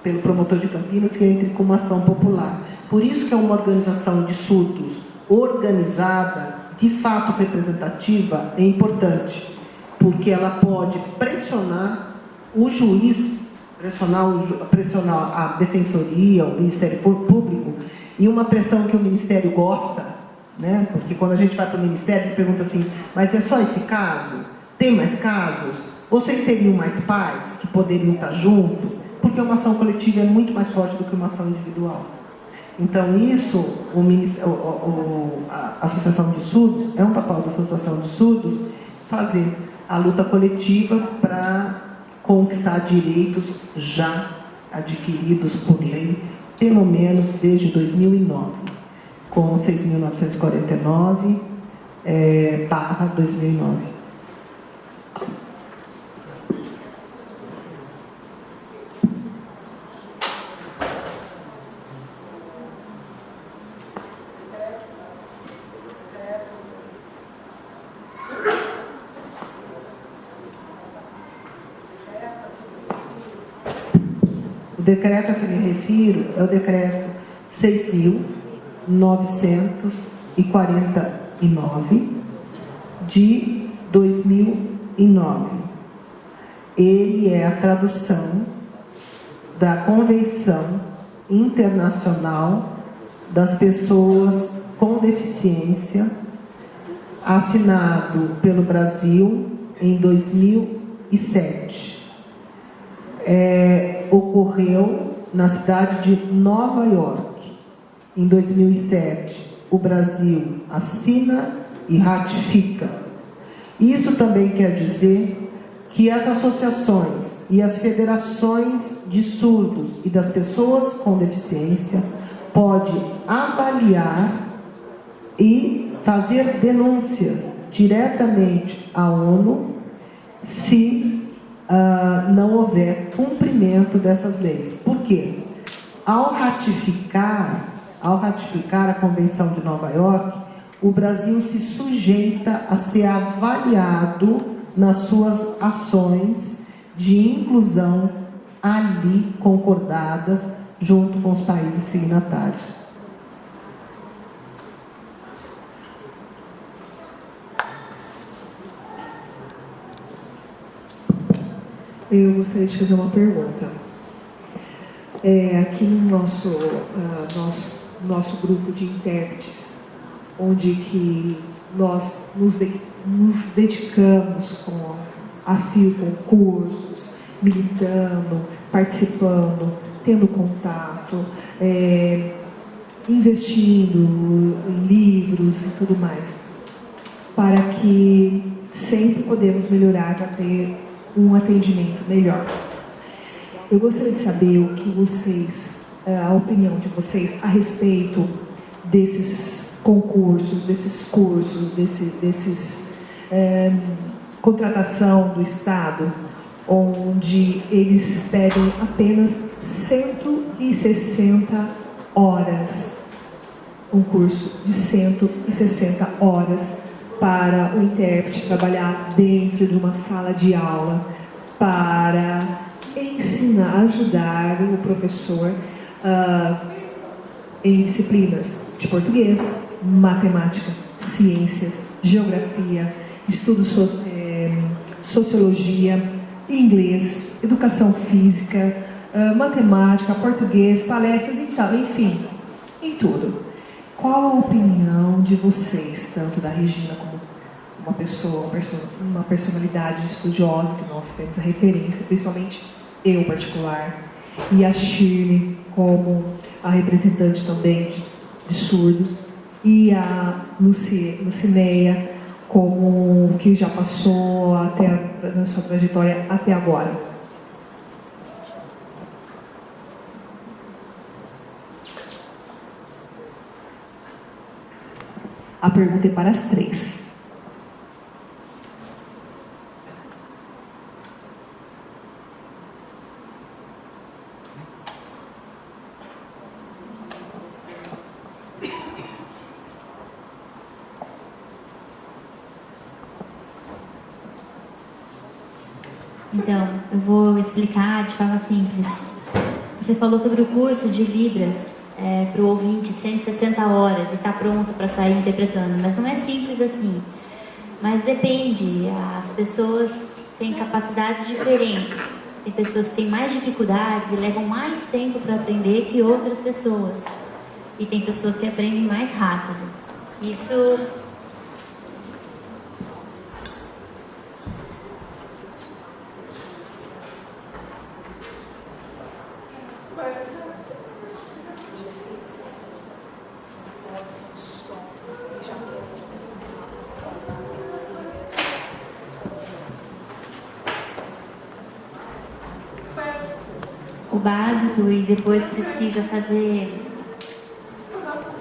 pelo promotor de Campinas, que entre com uma ação popular. Por isso que é uma organização de surdos organizada, de fato representativa, é importante, porque ela pode pressionar o juiz, pressionar a defensoria, o Ministério Público, e uma pressão que o Ministério gosta, né? Porque quando a gente vai para o Ministério, ele pergunta assim, mas é só esse caso? Tem mais casos? Vocês teriam mais pais que poderiam estar juntos? Porque uma ação coletiva é muito mais forte do que uma ação individual. Então, isso, a Associação de Surdos, é um papel da Associação de Surdos fazer a luta coletiva para conquistar direitos já adquiridos por lei, pelo menos desde 2009, com 6.949/2009. O decreto a que me refiro é o decreto 6.949 de 2009. Ele é a tradução da Convenção Internacional das Pessoas com Deficiência, assinado pelo Brasil em 2007. Ocorreu na cidade de Nova York. Em 2007, o Brasil assina e ratifica. Isso também quer dizer que as associações e as federações de surdos e das pessoas com deficiência podem avaliar e fazer denúncias diretamente à ONU se não houver cumprimento dessas leis. Por quê? Ao ratificar, ao ratificar a Convenção de Nova York, o Brasil se sujeita a ser avaliado nas suas ações de inclusão ali concordadas junto com os países signatários. Eu gostaria de fazer uma pergunta. Aqui no nosso grupo de intérpretes, onde que nós nos dedicamos a fio com cursos, militando, participando, tendo contato, investindo em livros e tudo mais, para que sempre podemos melhorar para ter um atendimento melhor. Eu gostaria de saber o que vocês, a opinião de vocês a respeito desses concursos, desses cursos, desses contratação do Estado, onde eles pedem apenas 160 horas, um curso de 160 horas para o intérprete trabalhar dentro de uma sala de aula para ensinar, ajudar o professor em disciplinas de português, matemática, ciências, geografia, estudos, sociologia, inglês, educação física, matemática, português, palestras e tal, enfim, em tudo. Qual a opinião de vocês, tanto da Regina como uma personalidade estudiosa, que nós temos a referência, principalmente eu particular, e a Shirley como a representante também de surdos, e a Lucineia como que já passou na sua trajetória até agora? A pergunta é para as três. Então, eu vou explicar de forma simples. Você falou sobre o curso de Libras para o ouvinte, 160 horas, e está pronto para sair interpretando. Mas não é simples assim. Mas depende. As pessoas têm capacidades diferentes. Tem pessoas que têm mais dificuldades e levam mais tempo para aprender que outras pessoas. E tem pessoas que aprendem mais rápido. Isso... o básico, e depois precisa fazer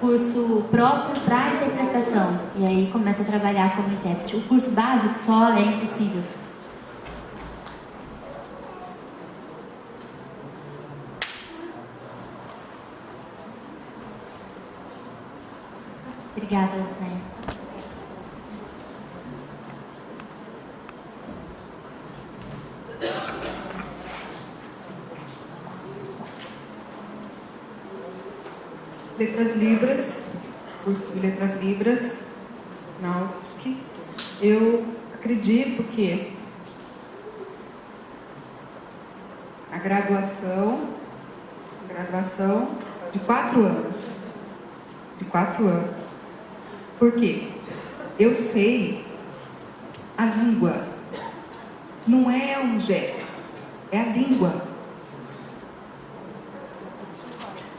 curso próprio para interpretação, e aí começa a trabalhar como intérprete. O curso básico só é impossível. Obrigada, Lucinéia. Letras Libras, curso de Letras Libras, na UFSC. Eu acredito que a graduação de 4 anos. De 4 anos. Por quê? Eu sei a língua. Não é um gestos, é a língua.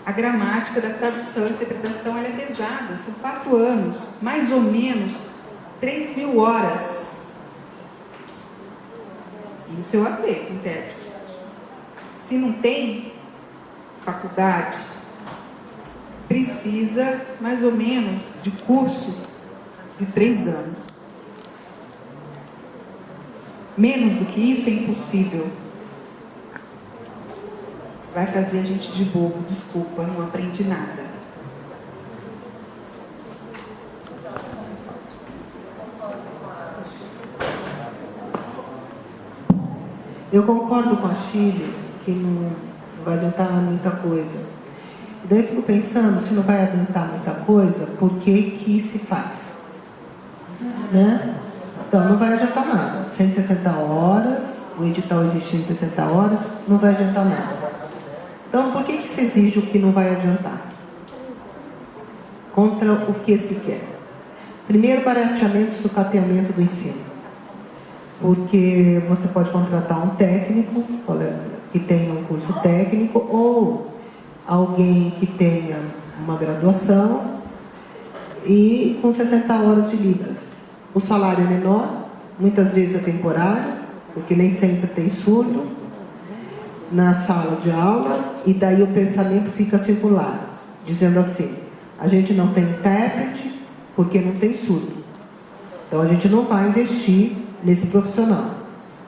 A gramática da tradução e interpretação ela é pesada, são 4 anos, mais ou menos 3.000 horas. Isso eu aceito, intérprete. Se não tem faculdade, precisa mais ou menos de curso de 3 anos. Menos do que isso é impossível. Vai fazer a gente de bobo, desculpa, não aprendi nada. Eu concordo com a Chile que não vai adiantar muita coisa. Daí eu fico pensando, se não vai adiantar muita coisa, por que se faz? Né? Então, não vai adiantar nada. 160 horas, o edital existe 160 horas, não vai adiantar nada. Então, por que se exige o que não vai adiantar? Contra o que se quer? Primeiro, barateamento e sucateamento do ensino. Porque você pode contratar um técnico que tenha um curso técnico ou alguém que tenha uma graduação e com 60 horas de libras. O salário é menor, muitas vezes é temporário, porque nem sempre tem surdo na sala de aula, e daí o pensamento fica circular, dizendo assim: a gente não tem intérprete porque não tem surdo, então a gente não vai investir nesse profissional.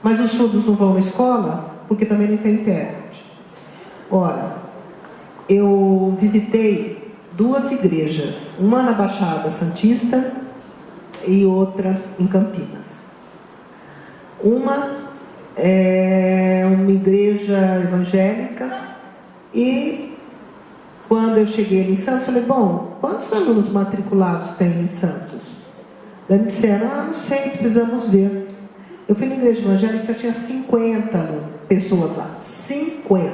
Mas os surdos não vão na escola porque também não tem intérprete. Ora, eu visitei 2 igrejas, uma na Baixada Santista e outra em Campinas. Uma é uma igreja evangélica, e quando eu cheguei ali em Santos, falei: bom, quantos alunos matriculados tem em Santos? Daí me disseram: não sei, precisamos ver. Eu fui na igreja evangélica, tinha 50 pessoas lá, 50.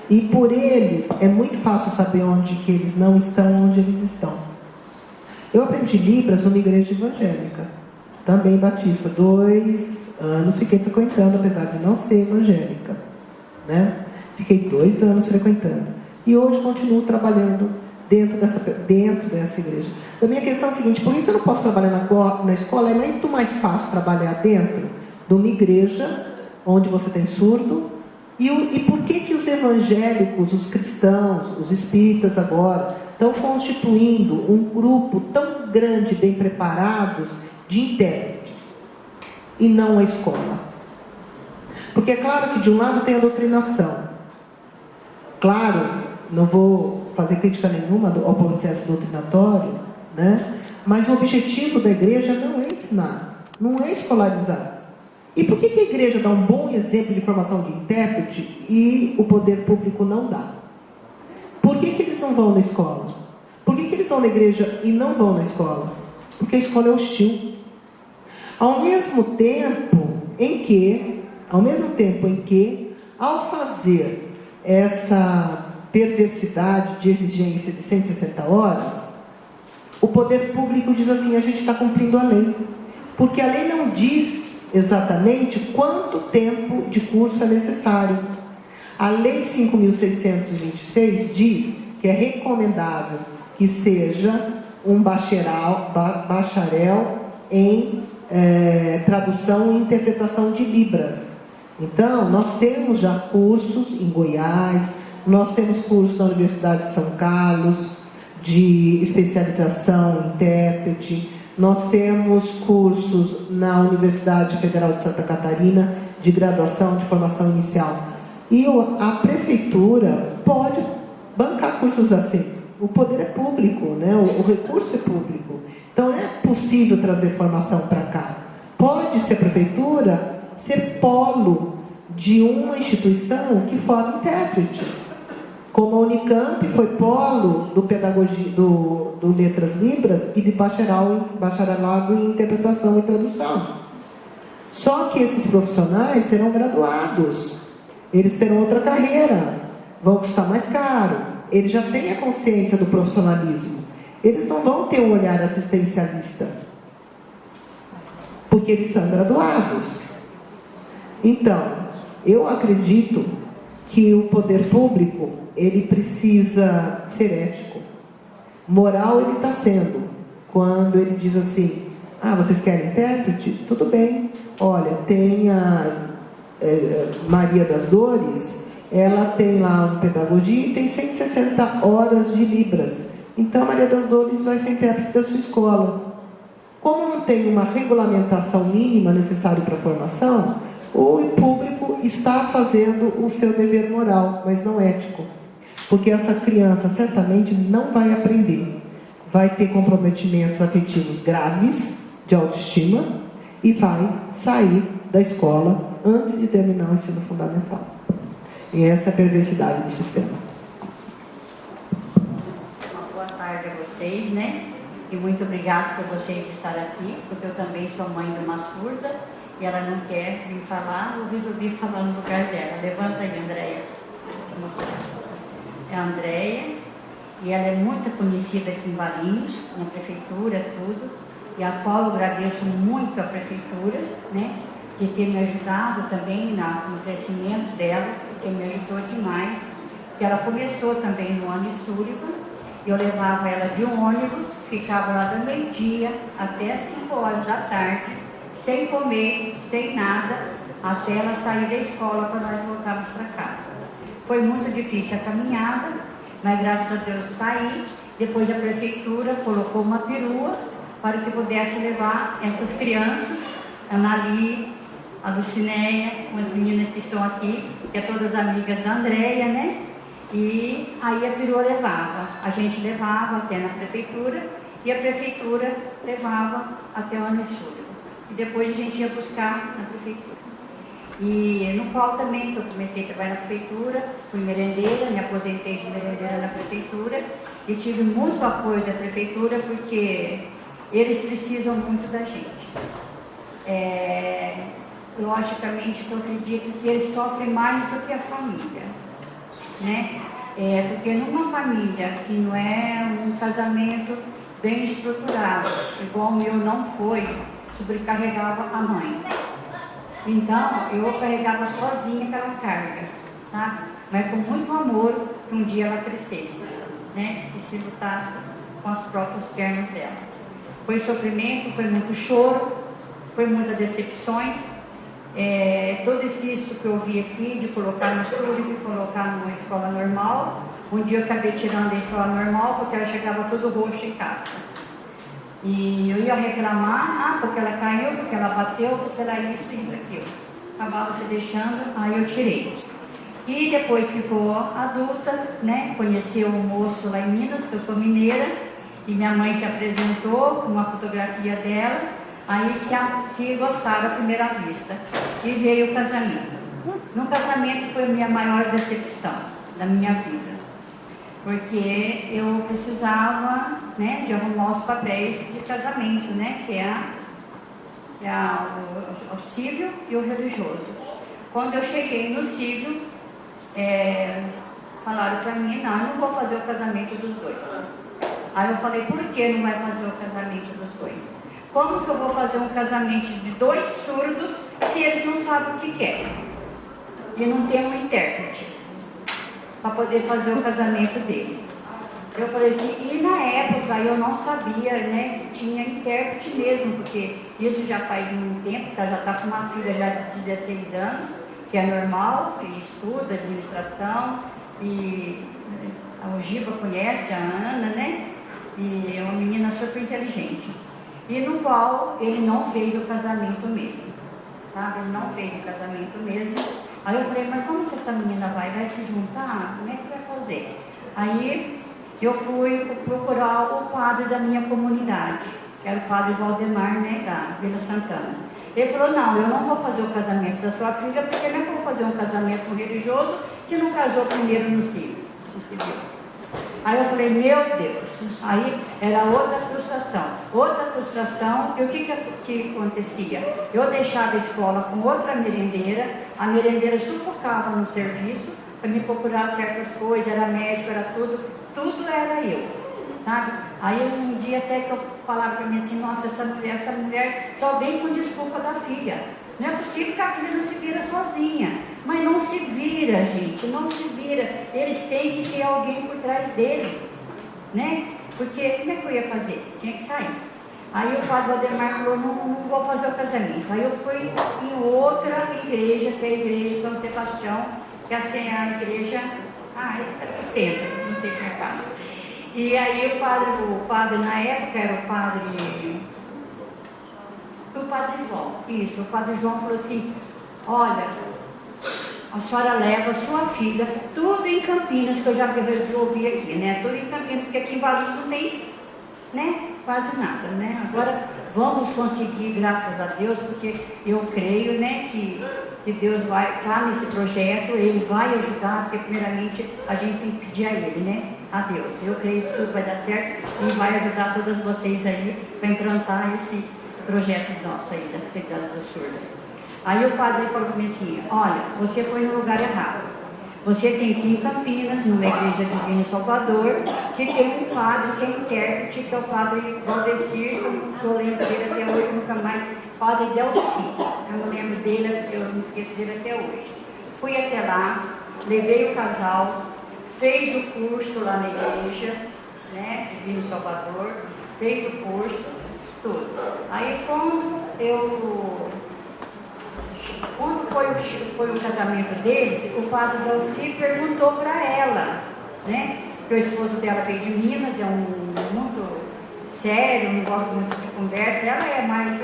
E por eles, é muito fácil saber onde que eles não estão, onde eles estão. Eu aprendi Libras numa igreja evangélica, também batista, 2 anos fiquei frequentando, apesar de não ser evangélica, né? Fiquei 2 anos frequentando. E hoje continuo trabalhando dentro dessa igreja. A minha questão é a seguinte: por que eu não posso trabalhar na escola? É muito mais fácil trabalhar dentro de uma igreja onde você tem surdo. E por que os evangélicos, os cristãos, os espíritas agora estão constituindo um grupo tão grande, bem preparados, de intérpretes, e não a escola? Porque é claro que de um lado tem a doutrinação. Claro, não vou fazer crítica nenhuma ao processo doutrinatório, né? Mas o objetivo da igreja não é ensinar, não é escolarizar. E por que a igreja dá um bom exemplo de formação de intérprete e o poder público não dá? Por que eles não vão na escola? Por que eles vão na igreja e não vão na escola? Porque a escola é hostil. Ao mesmo tempo em que, ao fazer essa perversidade de exigência de 160 horas, o poder público diz assim: a gente está cumprindo a lei. Porque a lei não diz exatamente quanto tempo de curso é necessário. A Lei 5.626 diz que é recomendável que seja um bacharel em tradução e interpretação de Libras. Então, nós temos já cursos em Goiás, nós temos cursos na Universidade de São Carlos, de especialização em intérprete, nós temos cursos na Universidade Federal de Santa Catarina, de graduação, de formação inicial. E a prefeitura pode bancar cursos assim. O poder é público, né? O recurso é público. Então, é possível trazer formação para cá. Pode-se a prefeitura ser polo de uma instituição que forma intérprete. Como a Unicamp foi polo do Letras Libras e de bacharelado em interpretação e tradução. Só que esses profissionais serão graduados, eles terão outra carreira, vão custar mais caro, eles já têm a consciência do profissionalismo, eles não vão ter um olhar assistencialista, porque eles são graduados. Então, eu acredito que o poder público, ele precisa ser ético. Moral ele está sendo, quando ele diz assim: vocês querem intérprete? Tudo bem. Olha, tem a Maria das Dores, ela tem lá uma pedagogia e tem 160 horas de Libras. Então, a Maria das Dores vai ser intérprete da sua escola. Como não tem uma regulamentação mínima necessária para a formação, o público está fazendo o seu dever moral, mas não ético. Porque essa criança certamente não vai aprender. Vai ter comprometimentos afetivos graves, de autoestima, e vai sair da escola antes de terminar o ensino fundamental. E essa é a perversidade do sistema. Boa tarde a vocês, né? E muito obrigada por vocês estarem aqui, porque eu também sou mãe de uma surda e ela não quer vir falar, eu resolvi falar no lugar dela. Levanta aí, Andréia. É a Andréia, e ela é muito conhecida aqui em Valinhos, na prefeitura, tudo, e a qual eu agradeço muito à prefeitura, né, de ter me ajudado também no crescimento dela, porque me ajudou demais, porque ela começou também no ano de Sullivan, e eu levava ela de um ônibus, ficava lá do meio-dia até as 5 horas da tarde, sem comer, sem nada, até ela sair da escola para nós voltarmos para casa. Foi muito difícil a caminhada, mas graças a Deus está aí. Depois a prefeitura colocou uma perua para que pudesse levar essas crianças, a Nali, a Lucinéia, umas meninas que estão aqui, que é todas amigas da Andréia, né? E aí a perua levava, a gente levava até na prefeitura e a prefeitura levava até o Anisúrio. E depois a gente ia buscar na prefeitura. E no qual também que eu comecei a trabalhar na prefeitura, fui merendeira, me aposentei de merendeira na prefeitura e tive muito apoio da prefeitura porque eles precisam muito da gente. Logicamente que eu acredito que eles sofrem mais do que a família, né? Porque numa família que não é um casamento bem estruturado, igual o meu não foi, sobrecarregava a mãe. Então, eu carregava sozinha aquela carga, sabe? Mas com muito amor, que um dia ela crescesse, né? E se lutasse com as próprias pernas dela. Foi sofrimento, foi muito choro, foi muitas decepções. Tudo isso que eu vi aqui, de colocar no sul, de colocar numa escola normal. Um dia eu acabei tirando da escola normal, porque ela chegava todo roxo em casa. E eu ia reclamar, porque ela caiu, porque ela bateu, porque ela ia isso, aquilo. Acabava se deixando, aí eu tirei. E depois ficou adulta, né? Conheci um moço lá em Minas, que eu sou mineira, e minha mãe se apresentou com uma fotografia dela, aí se gostaram à primeira vista. E veio o casamento. No casamento foi a minha maior decepção da minha vida. Porque eu precisava, né, de arrumar os papéis de casamento, né, que é o civil e o religioso. Quando eu cheguei no civil, falaram para mim, não, eu não vou fazer o casamento dos dois. Aí eu falei, por que não vai fazer o casamento dos dois? Como que eu vou fazer um casamento de 2 surdos se eles não sabem o que querem? E não tem um intérprete para poder fazer o casamento deles. Eu falei assim, e na época eu não sabia, né, que tinha intérprete mesmo, porque isso já faz muito tempo, já está com uma filha já de 16 anos, que é normal, que estuda administração, e a Ogiba conhece, a Ana, né, e é uma menina super inteligente. E no qual ele não fez o casamento mesmo, sabe, ele não fez o casamento mesmo. Aí eu falei, mas como que essa menina vai se juntar? Como é que vai fazer? Aí eu fui procurar o padre da minha comunidade, que era o padre Valdemar, né, da Vila Santana. Ele falou, não, eu não vou fazer o casamento da sua filha, porque não é vou fazer um casamento religioso se não casou primeiro no civil. Aí eu falei, meu Deus, aí era outra frustração, e o que acontecia? Eu deixava a escola com outra merendeira, a merendeira sufocava no serviço, para me procurar certas coisas, era médico, era tudo era eu, sabe? Aí um dia até que eu falava para mim assim, nossa, essa mulher só vem com desculpa da filha. Não é possível que a filha não se vira sozinha. Mas não se vira, gente, não se vira. Eles têm que ter alguém por trás deles, né? Porque como é que eu ia fazer? Tinha que sair. Aí o padre Valdemar falou, não vou fazer o casamento. Aí eu fui em outra igreja, que é a igreja de São Sebastião, que é a igreja, é centro, não sei se é casa. E aí o padre na época era o padre João. Isso, o padre João falou assim, olha, a senhora leva a sua filha, tudo em Campinas, que eu já ouvi aqui, né? Tudo em Campinas, porque aqui em Valinhos não tem, né? quase nada, né? Agora vamos conseguir, graças a Deus, porque eu creio, né, que Deus vai estar nesse projeto, Ele vai ajudar, porque primeiramente a gente tem que pedir a Ele, né? A Deus. Eu creio que tudo vai dar certo e vai ajudar todas vocês aí para implantar esse projeto nosso aí, das atividades dos surdos. Aí o padre falou para mim assim, olha, você foi no lugar errado. Você tem que ir em Campinas, numa igreja divina em Salvador, que tem um padre que é intérprete, que é o padre Valdecir, que eu não lembro dele até hoje, nunca mais, padre Delci. Eu não lembro dele, eu não esqueço dele até hoje. Fui até lá, levei o casal, fez o curso lá na igreja, né, divina em Salvador, fez o curso, tudo. Aí quando foi o casamento deles, o padre Delci perguntou para ela, né? Porque o esposo dela veio de Minas, é muito sério, não gosta muito de conversa, ela é mais,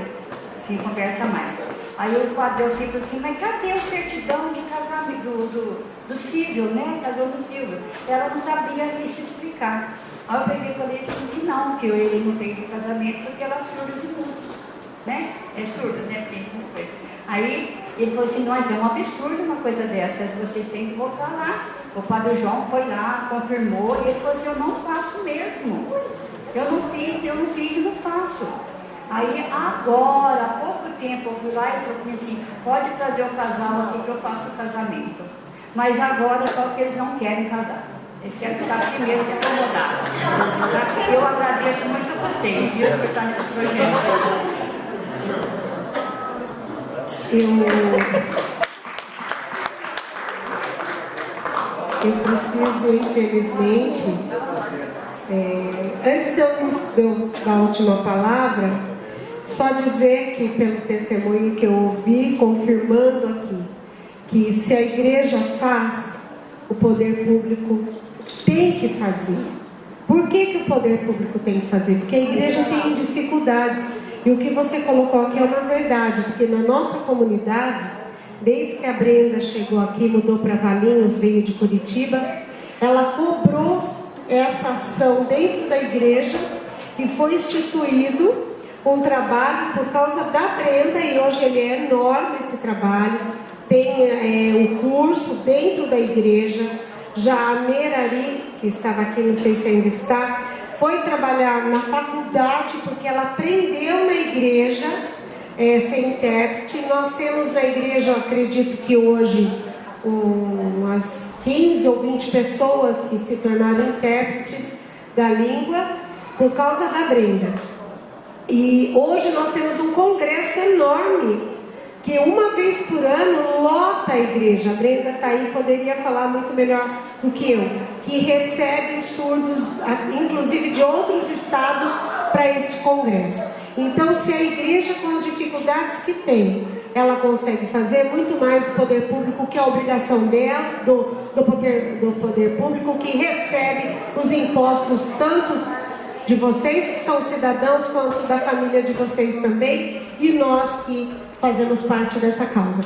assim, conversa mais. Aí o padre Delci falou assim, mas cadê a certidão de casamento do Silvio, né? Casou do Silvio. Ela não sabia nem se explicar. Aí eu peguei e falei assim, que não, que ele não fez o casamento porque ela é surdos e mudos, né? É surdo, né? Aí ele falou assim, nós é um absurdo uma coisa dessa, vocês têm que voltar lá. O padre João foi lá, confirmou, e ele falou assim, eu não faço mesmo. Eu não fiz e não faço. Aí agora, há pouco tempo, eu fui lá e falei assim, pode trazer o casal aqui que eu faço o casamento. Mas agora só porque eles não querem casar. Eles querem ficar aqui mesmo se acomodar. Eu agradeço muito a vocês, viu, por estar nesse projeto. Eu preciso, infelizmente, antes de eu dar a última palavra, só dizer que, pelo testemunho que eu ouvi, confirmando aqui, que se a igreja faz, o poder público tem que fazer. Por que o poder público tem que fazer? Porque a igreja tem dificuldades. E o que você colocou aqui é uma verdade, porque na nossa comunidade, desde que a Brenda chegou aqui, mudou para Valinhos, veio de Curitiba, ela cobrou essa ação dentro da igreja e foi instituído um trabalho por causa da Brenda, e hoje ele é enorme esse trabalho, tem um curso dentro da igreja. Já a Merari, que estava aqui, não sei se ainda está, foi trabalhar na faculdade porque ela aprendeu na igreja ser intérprete. Nós temos na igreja, eu acredito que hoje, umas 15 ou 20 pessoas que se tornaram intérpretes da língua por causa da Brenda. E hoje nós temos um congresso enorme, que uma vez por ano lota a igreja. A Brenda está aí, poderia falar muito melhor do que eu, que recebe os surdos, inclusive de outros estados, para este congresso. Então, se a igreja, com as dificuldades que tem, ela consegue fazer muito mais o poder público, que é a obrigação dela, do poder público, que recebe os impostos, tanto de vocês que são cidadãos, quanto da família de vocês também, e nós que fazemos parte dessa causa.